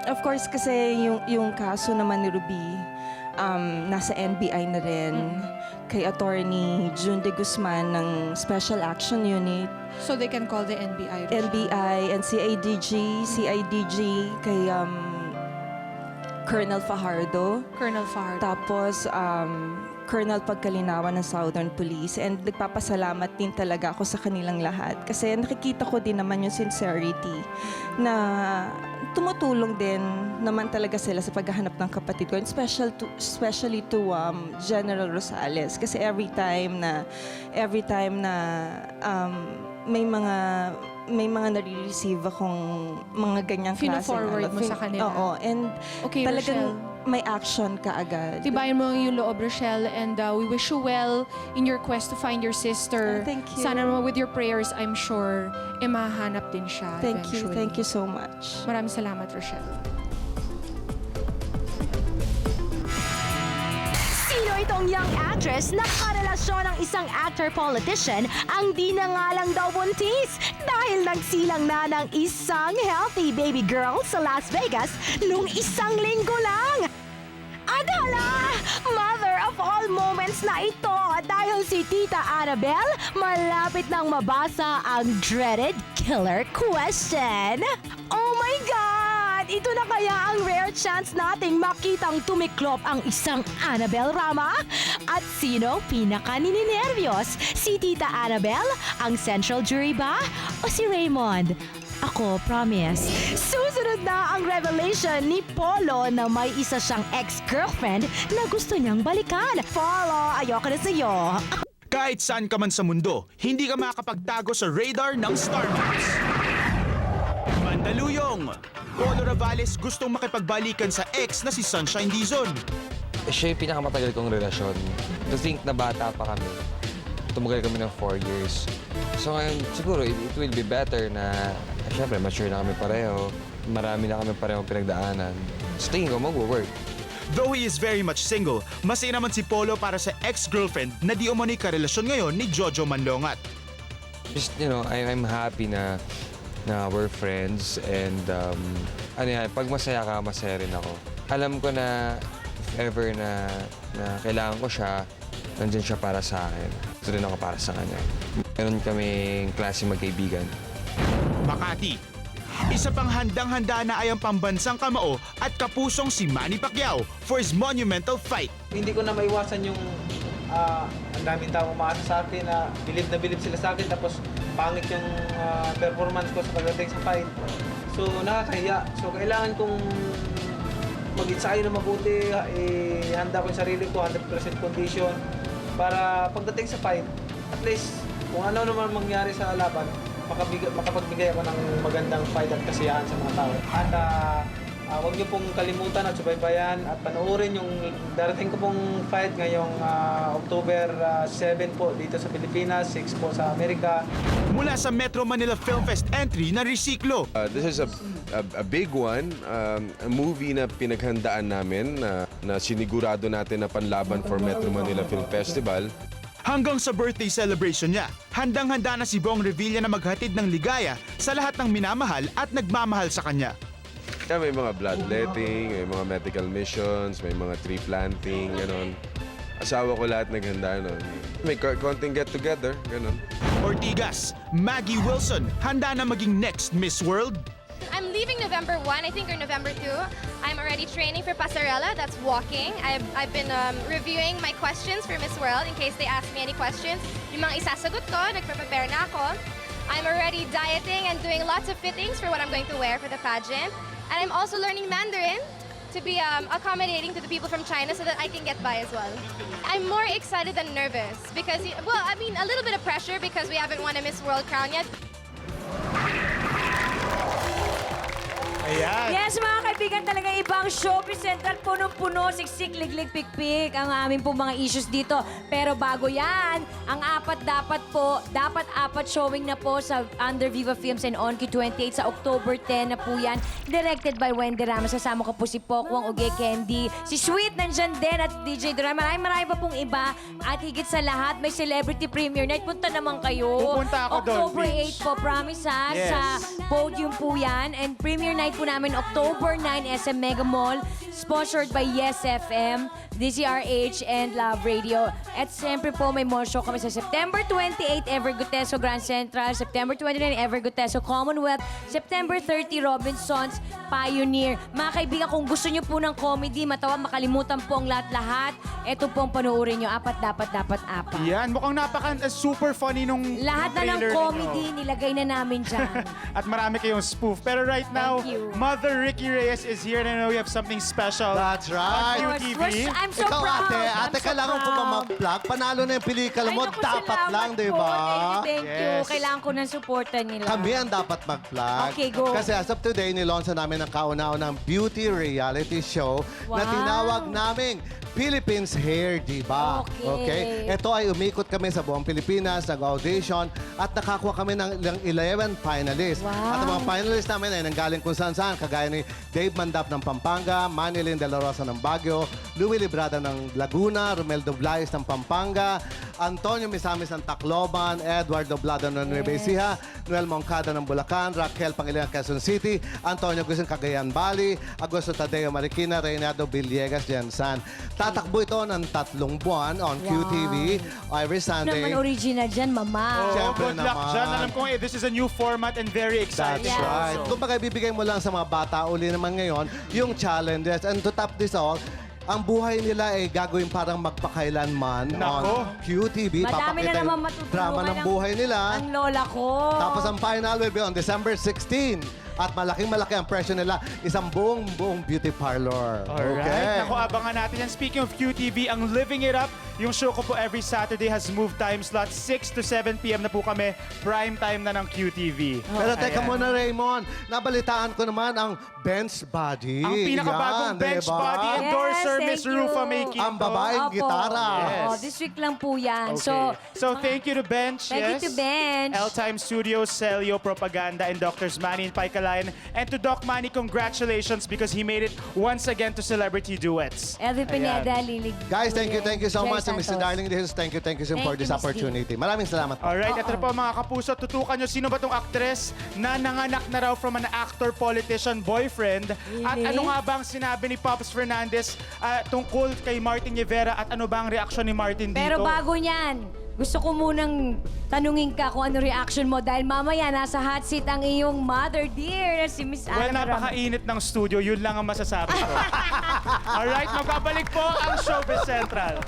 Of course, kasi yung kaso naman ni Ruby, nasa NBI na rin. Kay Attorney June de Guzman ng Special Action Unit. So they can call the NBI? NBI and CIDG kay Colonel Fajardo. Tapos, Colonel Pagkalinawan ng Southern Police. And nagpapasalamat din talaga ako sa kanilang lahat. Kasi nakikita ko din naman yung sincerity na tumutulong din naman talaga sila sa paghahanap ng kapatid ko. And especially to General Rosales. Kasi every time na may mga nare-receive akong mga ganyang klase. Fino-forward mo sa kanila. Oo. And okay, talagang Rochelle. may action ka agad. Tibayan mo yung loob, Rochelle, and we wish you well in your quest to find your sister. Thank you. Sana naman with your prayers, I'm sure, mahanap din siya eventually. Thank you so much. Maraming salamat, Rochelle. Sino itong young actress na karelasyon ng isang actor-politician ang di na nga lang daw buntis dahil nagsilang na ng isang healthy baby girl sa Las Vegas nung isang linggo lang? Adala! Mother of all moments na ito dahil si Tita Annabelle malapit nang mabasa ang dreaded killer question. Oh my God! Ito na kaya ang rare chance nating makitang tumiklop ang isang Annabelle Rama? At sino pinaka-nininervyos? Si Tita Annabelle? Ang central jury ba? O si Raymond? Ako, promise. Susunod na ang revelation ni Polo na may isa siyang ex-girlfriend na gusto niyang balikan. Polo, ayoko na sa'yo. Kahit saan ka man sa mundo, hindi ka makakapagtago sa radar ng Star Moms. Mandaluyong! Polo Ravales gustong makipagbalikan sa ex na si Sunshine Dizon. Siya yung pinakamatagal kong relasyon. To think na bata pa kami. Tumagal kami ng 4 years. So ngayon, siguro it will be better na, syempre, mature na kami pareho. Marami na kami parehong pinagdaanan. So tingin ko, mag-work. Though he is very much single, masaya naman si Polo para sa ex-girlfriend na di umano'y karelasyon ngayon ni Jojo Manlongat. Just, you know, I'm happy na we're friends and ano yan, pag masaya ka, masaya rin ako. Alam ko na if ever na kailangan ko siya, nandyan siya para sa akin. Ito rin ako para sa kanya. Meron kaming klase magkaibigan. Makati. Isa pang handang-handa na ay ang pambansang kamao at kapusong si Manny Pacquiao for his monumental fight. Hindi ko na maiwasan yung ang daming tao umaasa sa akin na bilib sila sa akin tapos pangit yung performance ko sa pagdating sa fight. So nakakahiya. So kailangan kong mag-ensayo na mabuti, handa ko yung sarili ko, 100% condition para pagdating sa fight, at least kung ano naman mangyari sa laban, makapagbigay ako ng magandang fight at kasiyahan sa mga tao. At huwag niyo pong kalimutan at subaybayan at panoorin yung darating ko pong fight ngayong October 7 po dito sa Pilipinas, 6 po sa Amerika. Mula sa Metro Manila Film Fest entry na Resiklo. This is a big one, a movie na pinaghandaan namin na sinigurado natin na panlaban for Metro Manila Film Festival. Hanggang sa birthday celebration niya, handang-handa na si Bong Revilla na maghatid ng ligaya sa lahat ng minamahal at nagmamahal sa kanya. Yeah, may mga bloodletting, may mga medical missions, may mga tree planting, gano'n. Asawa ko lahat naghanda nun. May konting get-together, gano'n. Ortigas, Maggie Wilson, handa na maging next Miss World. I'm leaving November 1, I think, or November 2. I'm already training for Pasarela, that's walking. I've been reviewing my questions for Miss World in case they ask me any questions. Yung mga isasagot ko, nagpe-prepare na ako. I'm already dieting and doing lots of fittings for what I'm going to wear for the pageant. And I'm also learning Mandarin to be accommodating to the people from China so that I can get by as well. I'm more excited than nervous because, well, I mean, a little bit of pressure because we haven't won a Miss World crown yet. Ayan. Yes, mga kaibigan, talaga ibang showbiz central. Punong-puno, siksik, liglig, pikpik ang aming po mga issues dito. Pero bago yan, ang dapat apat showing na po sa Under Viva Films and Onki 28 sa October 10 na po yan. Directed by Wendy Ramos. Kasama ko po si Pokwang, Uge Candy, si Sweet nandyan din at DJ Duran. Marami pa pong iba. At higit sa lahat, may celebrity premiere night. Punta naman kayo. Pupunta ako doon, October 8 po, promise ha, Yes. sa podium po yan. And premiere night po namin October 9, SM Mega Mall, sponsored by Yes FM, DZRH, and Love Radio. At siyempre po, may mall show kami sa September 28, Evergoteso Grand Central, September 29, Evergoteso Commonwealth, September 30, Robinsons Pioneer. Mga kaibigan, kung gusto nyo po ng comedy, matawa, makalimutan po ang lahat-lahat, ito pong panoorin nyo, apat. Yan, mukhang super funny nung Lahat na ng trailer comedy, ninyo. nilagay na namin dyan. At marami kayong spoof. Pero right now, Thank you. Mother Ricky Reyes is here and I know you have something special special That's right. on QTV. I'm so Ikaw, proud. ate, kailangan ko ba mag-plug? Panalo na yung pelikula mo, Naku, dapat salamat lang, di po. ba? Thank you. Yes. Kailangan ko ng suporta nila. Kami ang dapat mag-plug. Okay, go. Kasi as of today, nilonsa namin ang kauna-unang beauty reality show na Wow. tinawag naming Philippines Hair Diva. Okay. Ito ay umikot kami sa buong Pilipinas, nag-audition, at nakakuha kami ng 11 finalists. Wow. At ang mga finalists namin ay nanggaling kung saan-saan, kagaya ni Dave Mandap ng Pampanga, Manilyn De La Rosa ng Baguio, Louie Librada ng Laguna, Romel Doblais ng Pampanga, Antonio Misamis ng Tacloban, Edward Doblado ng Nueva Ecija, Noel Moncada ng Bulacan, Raquel Pangilinan Quezon City, Antonio Guzin Cagayan Valley, Augusto Tadeo Marikina, Reynaldo Villegas Jensan. Tatakbo ito ng 3 buwan on QTV every Sunday. Naman original dyan, mama. Siyempre Good luck naman. dyan. Alam ko this is a new format and very exciting. That's right. Kung baka bibigay mo lang sa mga bata uli naman ngayon, yung challenges. And to top this all, ang buhay nila ay gagawin parang magpakailanman Nako. on QTV. Madami na Papakita naman yung matutulungan drama ng buhay nila. Ang lola ko. Tapos ang final will be on December 16. At malaking-malaki ang presyo nila. Isang buong beauty parlor. Alright. Naku, abangan natin yan. Speaking of QTV, ang Living It Up, yung show ko po every Saturday has moved time slot. 6 to 7 p.m. na po kami. Prime time na ng QTV. Pero teka Ayan. muna, Raymond. Nabalitaan ko naman ang bench body. Ang pinakabagong Yan, bench diba? body endorser, Yes, Miss thank you. Rufa May Quinto. Ang babaeng Opo. gitara. Yes. Oo, this week lang po yan. Okay. So thank you to Bench. Thank you to Bench. L-Time Studios, Celio Propaganda, and Doctors Manny and Paikalayan. And to Doc Manny, congratulations because he made it once again to Celebrity Duets. Elvie Pineda, Lilig. Guys, thank you so Jerry much. And Mr. Santos. Darling Hills, thank you for Thank this you, Miss D. opportunity. Maraming salamat po. Alright, ito na po mga kapuso. Tutukan nyo sino ba tong actress na nanganak na raw from an actor-politician boyfriend. At ano nga bang sinabi ni Pops Fernandez tungkol kay Martin Rivera at ano bang reaksyon ni Martin dito? Pero bago niyan, gusto ko munang tanungin ka kung ano reaction mo dahil mamaya nasa hot seat ang iyong mother dear na si Miss Well, Ana Maram. napakainit ng studio. Yun lang ang masasabi ko. Alright, magbabalik po ang Showbiz Central.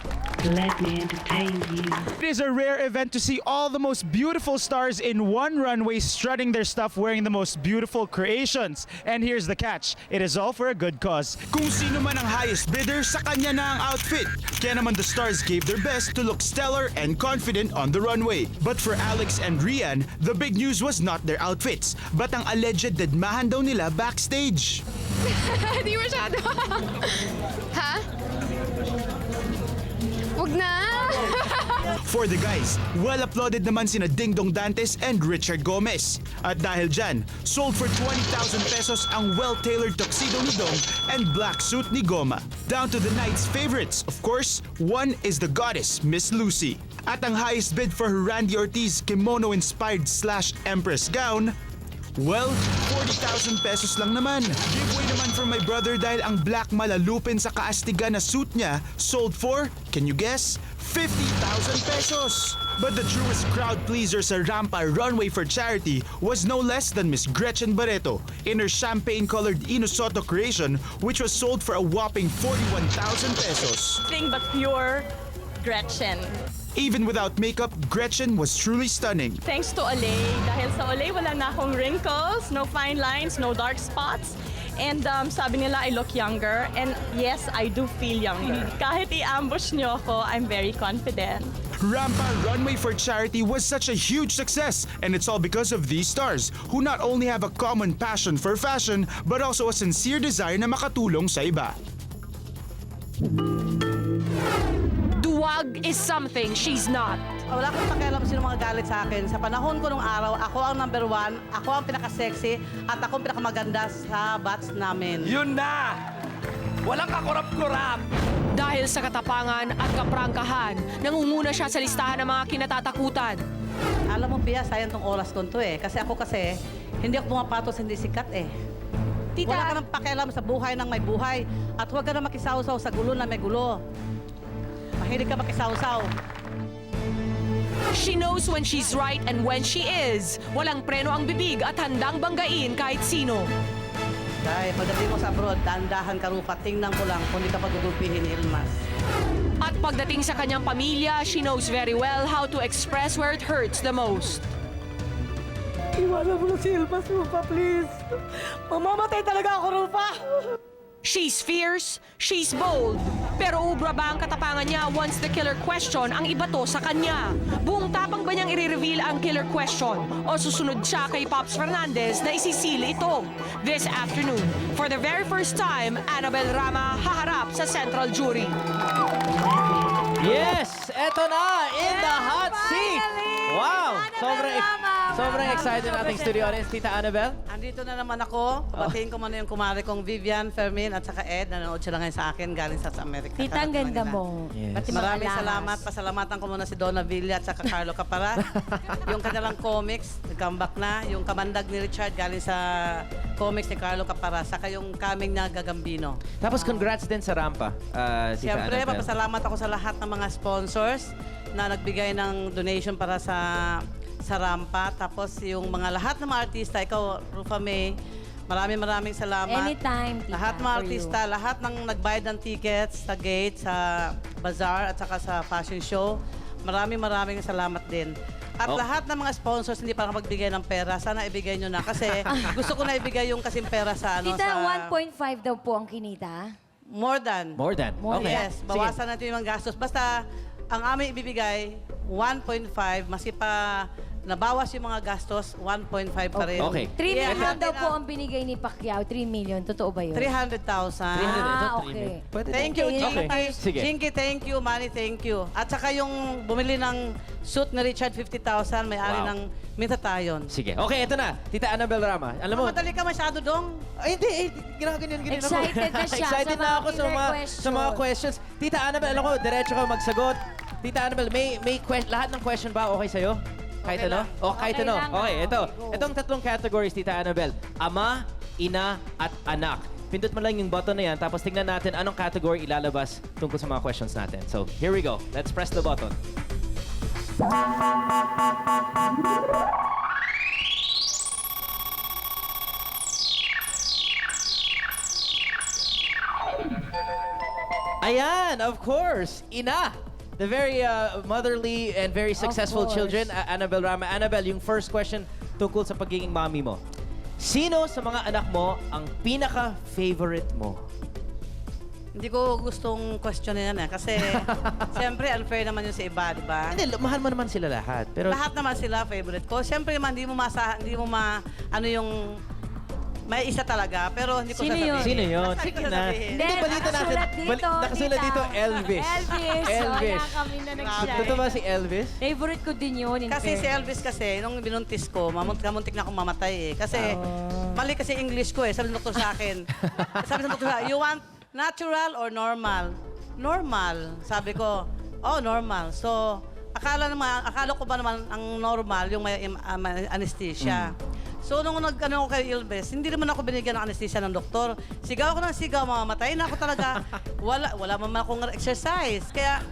Let me entertain you. It is a rare event to see all the most beautiful stars in one runway strutting their stuff wearing the most beautiful creations. And here's the catch. It is all for a good cause. Kung sino man ang highest bidder, sa kanya na ang outfit. Kaya naman the stars gave their best to look stellar and confident on the runway. But for Alex and Rian, the big news was not their outfits, but ang alleged dedmahan daw nila backstage. Di masyado. Ha? Wag na. For the guys, well applauded naman sina Ding Dong Dantes and Richard Gomez. At dahil dyan, sold for 20,000 pesos ang well-tailored tuxedo ni Dong and black suit ni Goma. Down to the night's favorites, of course, one is the goddess, Miss Lucy. At ang highest bid for her Randy Ortiz kimono-inspired /Empress gown, well, 40,000 pesos lang naman. Giveaway naman from my brother dahil ang black malalupin sa kaastigan na suit niya sold for, can you guess, 50,000 pesos. But the truest crowd pleaser sa Rampa Runway for Charity was no less than Miss Gretchen Barreto in her champagne-colored Ino Soto creation, which was sold for a whopping 41,000 pesos. Thing but pure Gretchen. Even without makeup, Gretchen was truly stunning. Thanks to Olay. Dahil sa Olay, wala na akong wrinkles, no fine lines, no dark spots. And sabi nila, I look younger. And yes, I do feel younger. Kahit i-ambush nyo ako, I'm very confident. Rampa Runway for Charity was such a huge success, and it's all because of these stars, who not only have a common passion for fashion, but also a sincere desire na makatulong sa iba. Duwag is something she's not. Wala akong pakialam sino mga galit sa akin. Sa panahon ko nung araw, ako ang number 1, ako ang pinaka-sexy, at ako ang pinakamaganda sa batch namin. Yun na! Walang kakurap-kurap! Dahil sa katapangan at kaprangkahan, nangunguna siya sa listahan ng mga kinatatakutan. Alam mo, Pia, sayang tong oras ko to eh. Kasi ako hindi ako pumapatos, hindi sikat eh. Tita, Wala ka nang pakialam sa buhay ng may buhay. At huwag ka na makisawsaw sa gulo na may gulo. Mahilig ka makisawsaw. she knows when she's right and when she is. Walang preno ang bibig at handang banggain kahit sino. Dahil pagdating mo sa abroad, dahan-dahan ka rupa, tingnan ko lang kung di ka pagugulpihin ni Ilmas. At pagdating sa kanyang pamilya, she knows very well how to express where it hurts the most. Iwanan mo na si Ilmas, Rupa, please. Mamamatay talaga ako, Rupa. She's fierce, she's bold. Pero ubra ba ang katapangan niya once the killer question ang ibato sa kanya? Buong tapang ba niyang i-reveal ang killer question? O susunod siya kay Pops Fernandez na isisili ito? This afternoon, for the very first time, Annabel Rama haharap sa Central Jury. Yes! Eto na! In the hot seat! Wow! Sobrang excited nating studio audience, Tita Annabel. Andito na naman ako. Batiin ko muna yung kumare kong Vivian, Fermin, at saka Ed. Nanonood sila ngayon sa akin galing sa Amerika. Tita, ang ganda mo. Yes. Pati mga Maraming alahas. salamat. Pasalamatan ko muna si Donna Villa at saka Carlo Capara. Yung kanilang comics, nag-comeback na. Yung Kamandag ni Richard galing sa comics ni Carlo Capara. Saka yung Kaming na Gagambino. Tapos congrats din sa Rampa, Tita Siyempre, Annabel. papasalamat ako sa lahat ng mga sponsors na nagbigay ng donation para sa Rampa. Tapos yung mga lahat ng mga artista, ikaw, Rufa May, maraming salamat. Anytime, Tita, Lahat ng mga for artista, lahat ng nagbayad ng tickets sa gate, sa bazaar, at saka sa fashion show, maraming salamat din. At lahat ng mga sponsors, hindi para magbigay ng pera, sana ibigay nyo na. Kasi gusto ko na ibigay yung kasing pera sa Tita, sa 1.5 daw po ang kinita. more than. More than. Okay. Yes, bawasan natin yung mga gastos. Basta, ang aming ibibigay, 1.5, maski pa nabawas yung mga gastos, 1.5 pa rin. Okay. 3 Yeah. million daw po ang binigay ni Pacquiao. 3 million. Totoo ba yun? 300,000. Okay. Pwede Thank din. you, Okay. Jinky. Sige. Jinky, thank you. Manny, thank you. At saka yung bumili ng suit ni Richard, 50,000, may-ari Wow. ng Mitatayon. Sige. Okay, ito na. Tita Annabel Rama. Alam mo, Madali ka masyado, Dong. ay, hindi. Ginaganyan ako. Excited na siya Excited sa na mga ako killer sa mga questions. Tita Annabel, alam ko, diretso ka magsagot. Tita Annabel, lahat ng question ba okay sa'yo? Kahit Okay ano? lang. O, kahit Okay ano? lang. Okay, ito. Go. Itong tatlong categories, Tita Annabel. Ama, ina, at anak. Pindot mo lang yung button na yan, tapos tingnan natin anong category ilalabas tungkol sa mga questions natin. So, here we go. Let's press the button. Ayan, of course, ina. The very motherly and very successful course. children, Annabel Rama. Annabel, yung first question tungkol sa pagiging mommy mo. Sino sa mga anak mo ang pinaka-favorite mo? Hindi ko gustong question yan kasi siyempre unfair naman yun sa iba, di ba? Hindi, mahal mo naman sila lahat. Pero Lahat naman sila favorite ko. Siyempre naman, hindi mo ano yung may isa talaga, pero hindi ko Sino yun? sasabihin. Sino yun? Basta Sige hindi ko na. sasabihin. Hindi, balita natin. nakasulat dito, Nakasulat tita. dito, Elvis. Elvis. Elvis. Wala kami na nag-share. Totoo ba si Elvis? Favorite ko din yun. in Kasi si fairness. Elvis kasi, nung binuntis ko, kamuntik na akong mamatay eh. Kasi mali kasi English ko eh. Sabi ng doktor sa akin. Sabi ng doktor, you want natural or normal? Normal. Sabi ko, oh, normal. So, akala ko ba naman ang normal, yung may anesthesia. So, nung nag-ano ko kay Elvis, hindi naman ako binigyan ng anesthesia ng doktor. Sigaw ko ng sigaw, mamamatay na ako talaga. Wala man akong exercise. Kaya,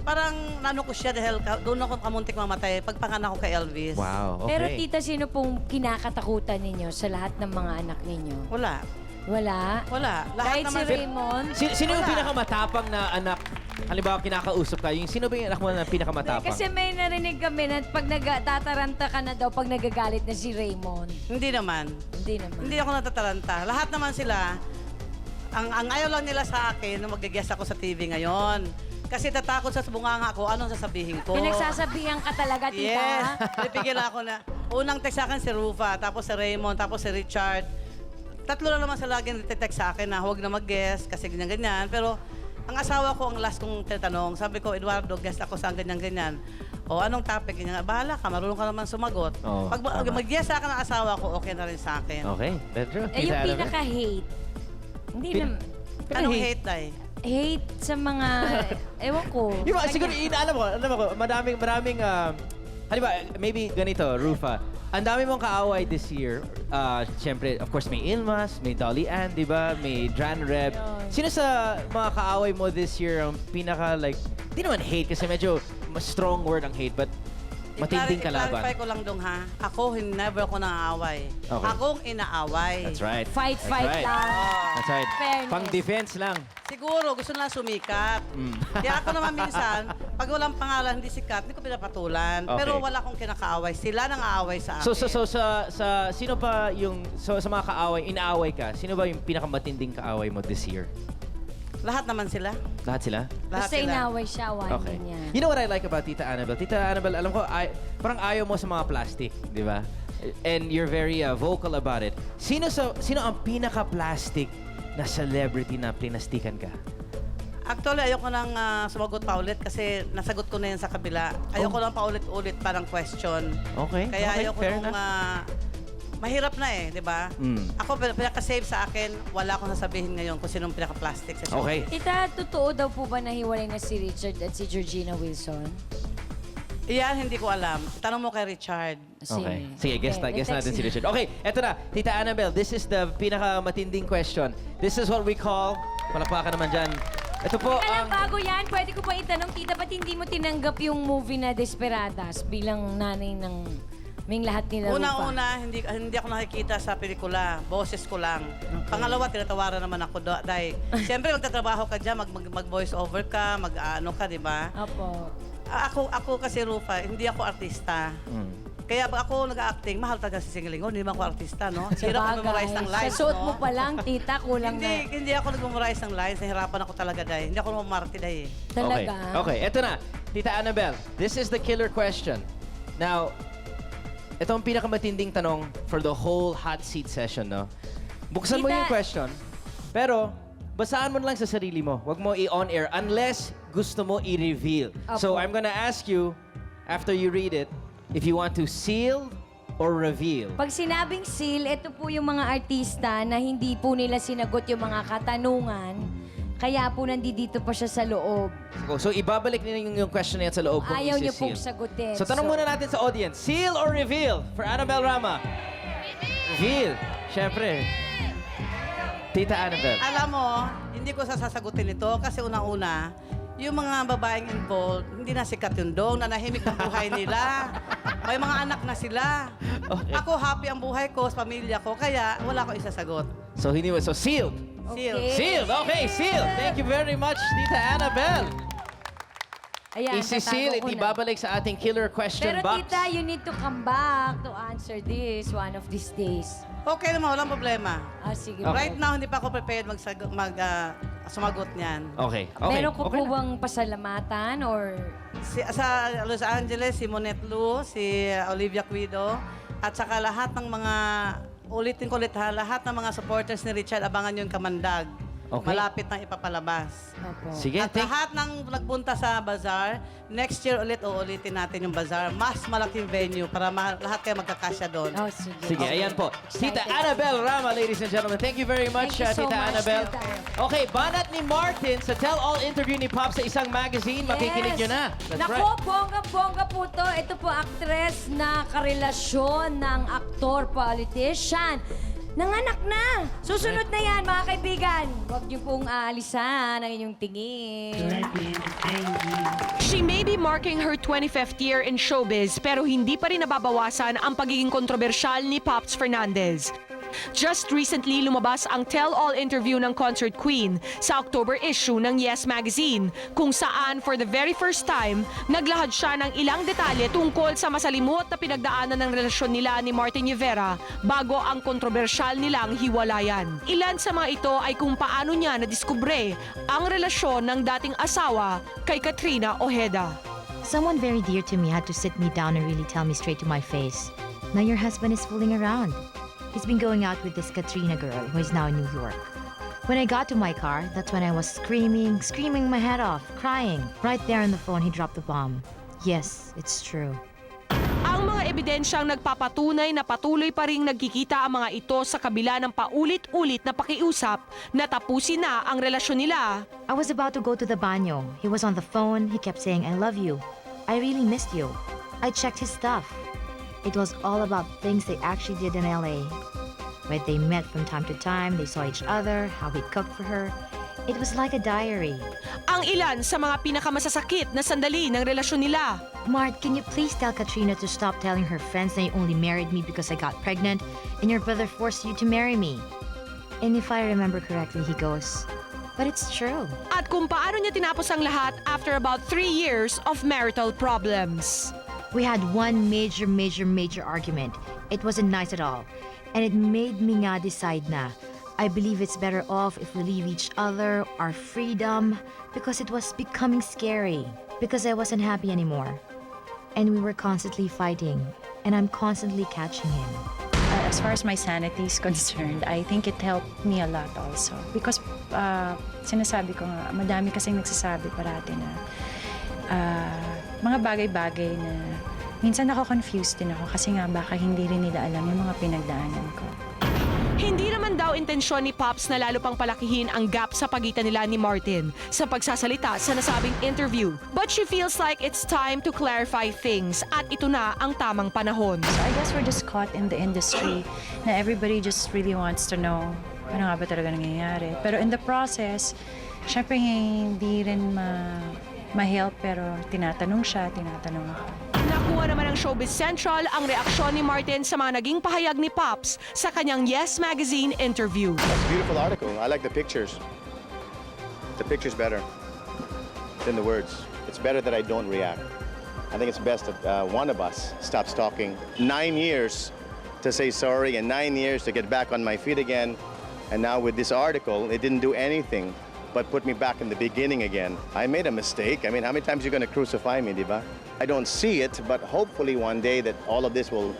parang nano ko siya dahil doon ako kamuntik mamatay pagpanganak ko kay Elvis. Wow, okay. Pero tita, sino pong kinakatakutan ninyo sa lahat ng mga anak ninyo? Wala. Wala? Wala. Lahat Kahit si naman Raymond? Sino yung Wala. pinakamatapang na anak? Halimbawa, kinakausap ka. Yung sino ba yung anak mo na pinakamatapang? Kasi may narinig kami na pag nagtataranta ka na daw pag nagagalit na si Raymond. Hindi naman. Hindi naman. Hindi ako natataranta. Lahat naman sila, ang ayaw lang nila sa akin nung mag-guest ako sa TV ngayon. Kasi tatakot sa bunganga ko, anong sasabihin ko? Pinagsasabihan ka talaga, tita. Yes. Pinipigil ako na. Unang text sa akin si Rufa, tapos si Raymond, tapos si Richard. Tatlo na naman sa laging text sa akin na huwag na mag-guest kasi ganyan-ganyan. Pero ang asawa ko ang last kong tinatanong. Sabi ko, Eduardo, guest ako sa ganyan-ganyan. O anong topic? Ganyan, bahala ka, marunong ka naman sumagot. Oo, Pag mag-guest sa akin ang asawa ko, okay na rin sa akin. Okay, that's true. Eh, yung Tita Annabel? pinaka-hate. Hindi Pin- naman. Anong hate, Day? Hate sa mga... ewan ko. Yung mga, siguro, alam mo, maraming, halimbawa, maybe ganito, Rufa. Ang dami mong kaaway this year. Siyempre, of course, may Ilmas, may Dolly Ann, di ba? May Jan Reb. Sino sa mga kaaway mo this year ang pinaka, like, di naman hate kasi medyo strong word ang hate, but Matinding kalaban. I-clarify ko lang dong ha. Ako, never ako nangaaway. Okay. Akong inaaway. That's right. Fight That's right. lang. That's right. Fairness. Pang-defense lang. Siguro, gusto nila sumikat. Kaya ako naman minsan, pag walang pangalan, hindi sikat, hindi ko pinapatulan. Okay. Pero wala akong kinakaaway. Sila nang aaway sa akin. So sa sino pa yung sa mga kaaway, inaaway ka? Sino ba yung pinakamatinding kaaway mo this year? Lahat naman sila. Lahat sila? Lahat Basta sila. inaway siya, one Okay. niya. You know what I like about Tita Annabelle? Tita Annabelle, alam ko, parang ayaw mo sa mga plastic, di ba? And you're very vocal about it. Sino ang pinaka-plastic na celebrity na plinastikan ka? Actually, ayoko nang sumagot pa ulit kasi nasagot ko na yan sa kabila. Ayoko lang pa ulit-ulit parang question. Okay. Kaya okay. ayoko Fair nung... enough. mahirap na eh, di ba? Ako, pinaka-save sa akin, wala akong sasabihin ngayon kung sinong pinaka-plastic sa show. Okay. Tita, totoo daw po ba na hiwalay na si Richard at si Georgina Wilson? Iyan, hindi ko alam. Tanong mo kay Richard. Okay. Sige, guess Okay, natin si Richard. Okay, eto na. Tita Annabelle, this is the pinaka-matinding question. This is what we call... Palakpakan naman dyan. Ito po Teka lang, ang... bago yan, pwede ko pa itanong, tita, ba't hindi mo tinanggap yung movie na Desperadas bilang nanay ng Ming lahat nila Rufa? Una-una, hindi ako nakikita sa pelikula. Boses ko lang. Pangalawa, tinatawaran naman ako dahil siyempre magtatrabaho ka dyan, mag-voice over ka, mag-ano ka, di ba? Opo. Ako kasi, Rufa, hindi ako artista. Kaya pag ako nag-acting, mahal talaga si Singalingon. Hindi man ako artista, no? Hirap mag-memorize ng lines, Sa suot no? mo pa lang, tita, kulang Hindi ako nag-memorize ng lines. Nahirapan ako talaga dahil. Hindi ako mamarte dahil. Talaga? Okay, eto na. Tita Annabelle, this is the killer question. Now, ito ang pinakamatinding tanong for the whole hot seat session, no? Buksan mo Tita- yung question, pero basahan mo lang sa sarili mo. Huwag mo i-on air unless gusto mo i-reveal. So I'm gonna ask you, after you read it, if you want to seal or reveal. Pag sinabing seal, ito po yung mga artista na hindi po nila sinagot yung mga katanungan, kaya po nandito pa siya sa loob. So ibabalik niyo yung question na yan sa loob kung Ayaw niyo isi-seal. pong sagutin. So tanong muna natin sa audience, seal or reveal for Annabelle Rama? Reveal. Siyempre. Tita Annabelle. Alam mo, hindi ko sasagutin ito kasi unang-una, yung mga babaeng involved, hindi na sikat yung dong, nanahimik ang buhay nila. May mga anak na sila. Okay. Ako, happy ang buhay ko sa pamilya ko, kaya wala ko isasagot. So sealed. Seal. Sealed. Okay, sealed. Thank you very much, Tita Annabelle. Ayan, Isi-seal at natago ko na. ibabalik sa ating killer question Pero box. tita, you need to come back to answer this one of these days. Okay naman, walang problema. Sige. Right now, hindi pa ako prepared sumagot niyan. Okay. Meron ko po bang pasalamatan or... Sa Los Angeles, si Monette Lu, si Olivia Cuido, at saka lahat ng mga, ulitin ko ulit ha, lahat ng mga supporters ni Richard, abangan yung kamandag. Okay. Malapit nang ipapalabas. Sige, At lahat ng nagpunta sa bazaar, next year uulitin natin yung bazaar. Mas malaking venue para lahat kayo magkakasya doon. Oh, sige. Sige, ayan po. Tita Annabelle Rama, ladies and gentlemen. Thank you very much, Thank you so Tita much, Annabelle. Tita. Okay, banat ni Martin sa tell-all interview ni Pop sa isang magazine. Makikinig nyo na. That's Nako, right. bongga-bongga po to. Ito po, aktres na karelasyon ng aktor-politician. Nanganak na! Susunod na yan, mga kaibigan. Huwag niyo pong aalisan ang inyong tingin. She may be marking her 25th year in showbiz pero hindi pa rin nababawasan ang pagiging kontrobersyal ni Pops Fernandez. Just recently, lumabas ang tell-all interview ng concert queen sa October issue ng Yes Magazine kung saan for the very first time, naglahad siya ng ilang detalye tungkol sa masalimot na pinagdaanan ng relasyon nila ni Martin Rivera bago ang kontrobersyal nilang hiwalayan. Ilan sa mga ito ay kung paano niya nadiskubre ang relasyon ng dating asawa kay Katrina Ojeda. Someone very dear to me had to sit me down and really tell me straight to my face, now your husband is fooling around. He's been going out with this Katrina girl who is now in New York. When I got to my car, that's when I was screaming my head off, crying. Right there on the phone, he dropped the bomb. Yes, it's true. Ang mga ebidensyang nagpapatunay na patuloy pa ring nagkikita ang mga ito sa kabila ng paulit-ulit na pakiusap na tapusin na ang relasyon nila. I was about to go to the banyo. He was on the phone. He kept saying, I love you. I really missed you. I checked his stuff. It was all about things they actually did in LA. Where they met from time to time, they saw each other, how he cooked for her. It was like a diary. Ang ilan sa mga pinakamasasakit na sandali ng relasyon nila. Mart, can you please tell Katrina to stop telling her friends that you only married me because I got pregnant and your brother forced you to marry me? And if I remember correctly, he goes, but it's true. At kung paano niya tinapos ang lahat after about 3 years of marital problems. We had one major argument. It wasn't nice at all. And it made me nga decide na I believe it's better off if we leave each other our freedom because it was becoming scary. Because I wasn't happy anymore. And we were constantly fighting. And I'm constantly catching him. As far as my sanity is concerned, I think it helped me a lot also. Because sinasabi ko nga, madami kasing nagsasabi parati na mga bagay-bagay na minsan ako-confused din ako kasi nga baka hindi rin nila alam yung mga pinagdaanan ko. Hindi naman daw intensyon ni Pops na lalo pang palakihin ang gap sa pagitan nila ni Martin sa pagsasalita sa nasabing interview. But she feels like it's time to clarify things at ito na ang tamang panahon. So I guess we're just caught in the industry na everybody just really wants to know ano nga ba talaga nangyayari. Pero in the process, syempre hindi rin ma-help pero tinatanong siya, tinatanong ako. Nakuha naman ng Showbiz Central ang reaksyon ni Martin sa mga naging pahayag ni Pops sa kanyang Yes Magazine interview. That's a beautiful article. I like the pictures. The picture's better than the words. It's better that I don't react. I think it's best that one of us stops talking. 9 years to say sorry and 9 years to get back on my feet again. And now with this article, it didn't do anything but put me back in the beginning again. I made a mistake. I mean, how many times are you going to crucify me, di ba? I don't see it, but hopefully one day that all of this will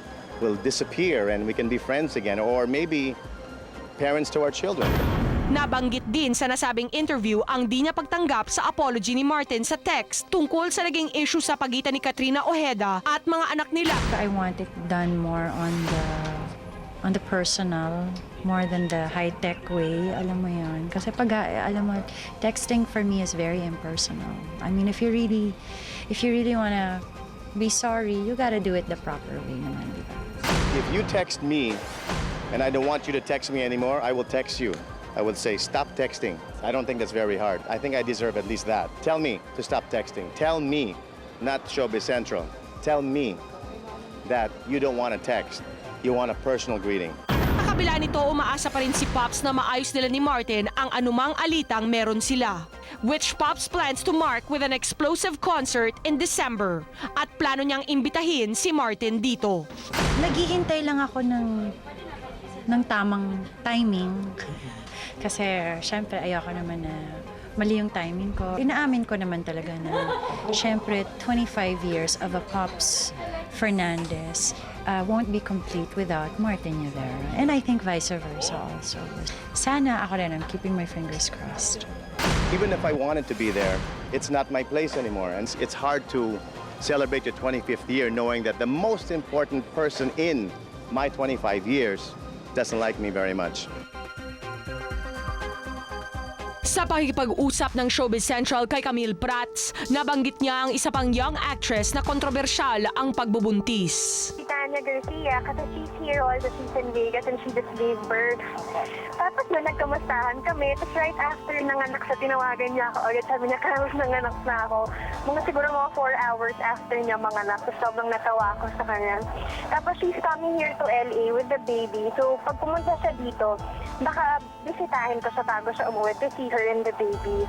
disappear and we can be friends again, or maybe parents to our children. Nabanggit din sa nasabing interview ang di niya pagtanggap sa apology ni Martin sa text tungkol sa naging issue sa pagitan ni Katrina Ojeda at mga anak nila. I want it done more on the personal, more than the high-tech way, alam mo yun. Kasi pag, alam mo, texting for me is very impersonal. I mean, if you really wanna be sorry, you gotta do it the proper way naman, di ba? If you text me and I don't want you to text me anymore, I will text you. I would say, stop texting. I don't think that's very hard. I think I deserve at least that. Tell me to stop texting. Tell me, not Showbiz Central. Tell me that you don't want to text. You want a personal greeting. Sa kabila nito, umaasa pa rin si Pops na maayos nila ni Martin ang anumang alitang meron sila. Which Pops plans to mark with an explosive concert in December. At plano niyang imbitahin si Martin dito. Naghihintay lang ako ng tamang timing. Kasi, syempre, ayoko naman na mali yung timing ko. Inaamin ko naman talaga na, syempre, 25 years of a Pops Fernandez won't be complete without Martin Rivera. And I think vice versa also. Sana ako rin, I'm keeping my fingers crossed. Even if I wanted to be there, it's not my place anymore. And it's hard to celebrate your 25th year knowing that the most important person in my 25 years doesn't like me very much. Sa pakikipag-usap ng Showbiz Central kay Camille Prats, nabanggit niya ang isa pang young actress na kontrobersyal ang pagbubuntis. Si Tanya Garcia, kasi she's here all the she's in Vegas and she just gave birth. Tapos na nagkamustahan kami, tapos right after nanganak sa tinawagan niya ako ulit, sabi niya, Carlos, nanganak na ako. Siguro mga 4 hours after niya manganak, so sobrang natawa ako sa kanya. Tapos she's coming here to LA with the baby, so pag pumunta siya dito, baka bisitahin ko siya bago siya umuwi to see her and the baby.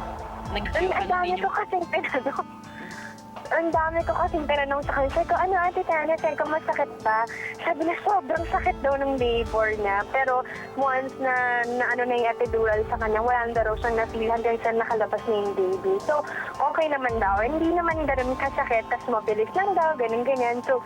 Ang dami ko kasing tinanong. Ang dami ko kasing tinanong sa kanya. Sabi ko, ano ate Tanya, sabi ko, masakit ba? Sabi na sobrang sakit daw ng labor niya. Pero once na ano na yung epidural sa kanya, wala na daw siyang na-feel hanggang sa nakalabas na yung baby. So, okay naman daw. Hindi naman ganun kasakit, tas mabilis lang daw, ganyan-ganyan. So,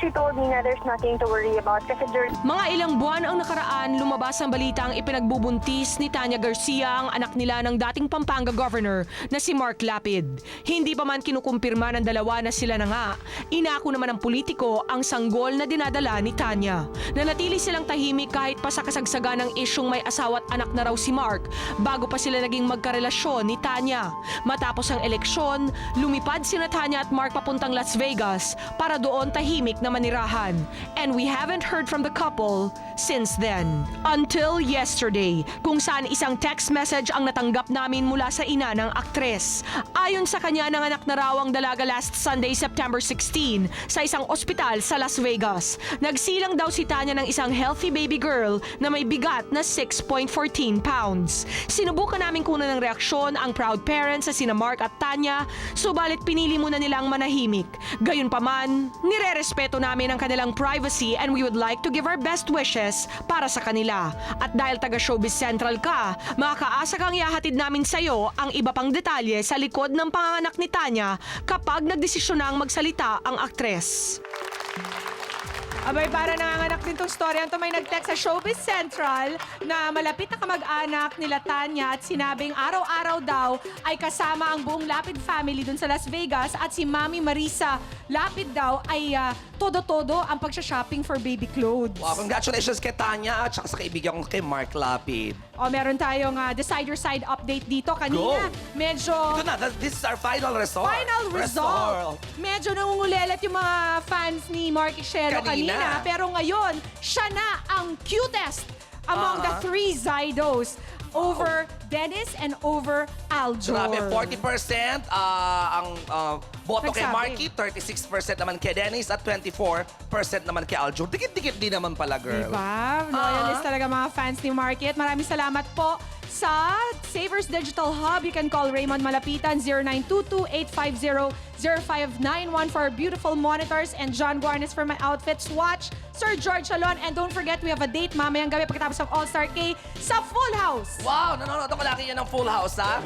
she told me na there's nothing to worry about. Kasi mga ilang buwan ang nakaraan, lumabas ang balitang ipinagbubuntis ni Tanya Garcia ang anak nila ng dating Pampanga Governor na si Mark Lapid. Hindi pa man kinukumpirma ng dalawa na sila na nga. Inako naman ng politiko ang sanggol na dinadala ni Tanya. Nanatili silang tahimik kahit pa sa kasagsagan ng isyung may asawa at anak na raw si Mark bago pa sila naging magkarelasyon ni Tanya. Matapos ang eleksyon, lumipad sina Tanya at Mark papuntang Las Vegas para doon tahimik na manirahan. And we haven't heard from the couple since then. Until yesterday, kung saan isang text message ang natanggap namin mula sa ina ng aktres. Ayon sa kanya, nanganak na raw ang dalaga last Sunday, September 16, sa isang ospital sa Las Vegas. Nagsilang daw si Tanya ng isang healthy baby girl na may bigat na 6.14 pounds. Sinubukan namin kunan ng reaksyon ang proud parents sa sina Mark at Tanya, subalit pinili muna nilang manahimik. Gayunpaman, nirerespeto namin ang kanilang privacy and we would like to give our best wishes para sa kanila. At dahil taga Showbiz Central ka, makakaasa kang ihahatid namin sa'yo ang iba pang detalye sa likod ng panganganak ni Tanya kapag nagdesisyon na ang magsalita ang aktres. Abay, para nanganganak din tong storya. Ito may nag-text sa Showbiz Central na malapit na kamag-anak nila Tanya at sinabing araw-araw daw ay kasama ang buong Lapid family dun sa Las Vegas at si Mami Marisa Lapid daw ay todo-todo ang pagsha-shopping for baby clothes. Wow, congratulations kay Tanya at saka sa kaibigan ko kay Mark Lapid. O, meron tayong Decider Side update dito. Kanina, medyo... Ito na, this is our final result. Final result! Medyo nangungulelat yung mga fans ni Mark Ishelo kanina. Pero ngayon, siya na ang cutest among the three Zydos. Over Dennis and over Aljor. Grabe, 40% ang boto kay Nagsabi. Marky, 36% naman kay Dennis at 24% naman kay Aljur. Dikit-dikit din naman pala, girl. Diba? Loyalist talaga mga fans ni Marky. At maraming salamat po sa Savers Digital Hub. You can call Raymond Malapitan 0922-850-0591 for our beautiful monitors and John Guarnes for my outfit swatch. Sir George Salon. And don't forget, we have a date mamayang gabi pagkatapos ng All-Star K sa Full House. Wow, nanonood ako laki yan ng Full House, ha?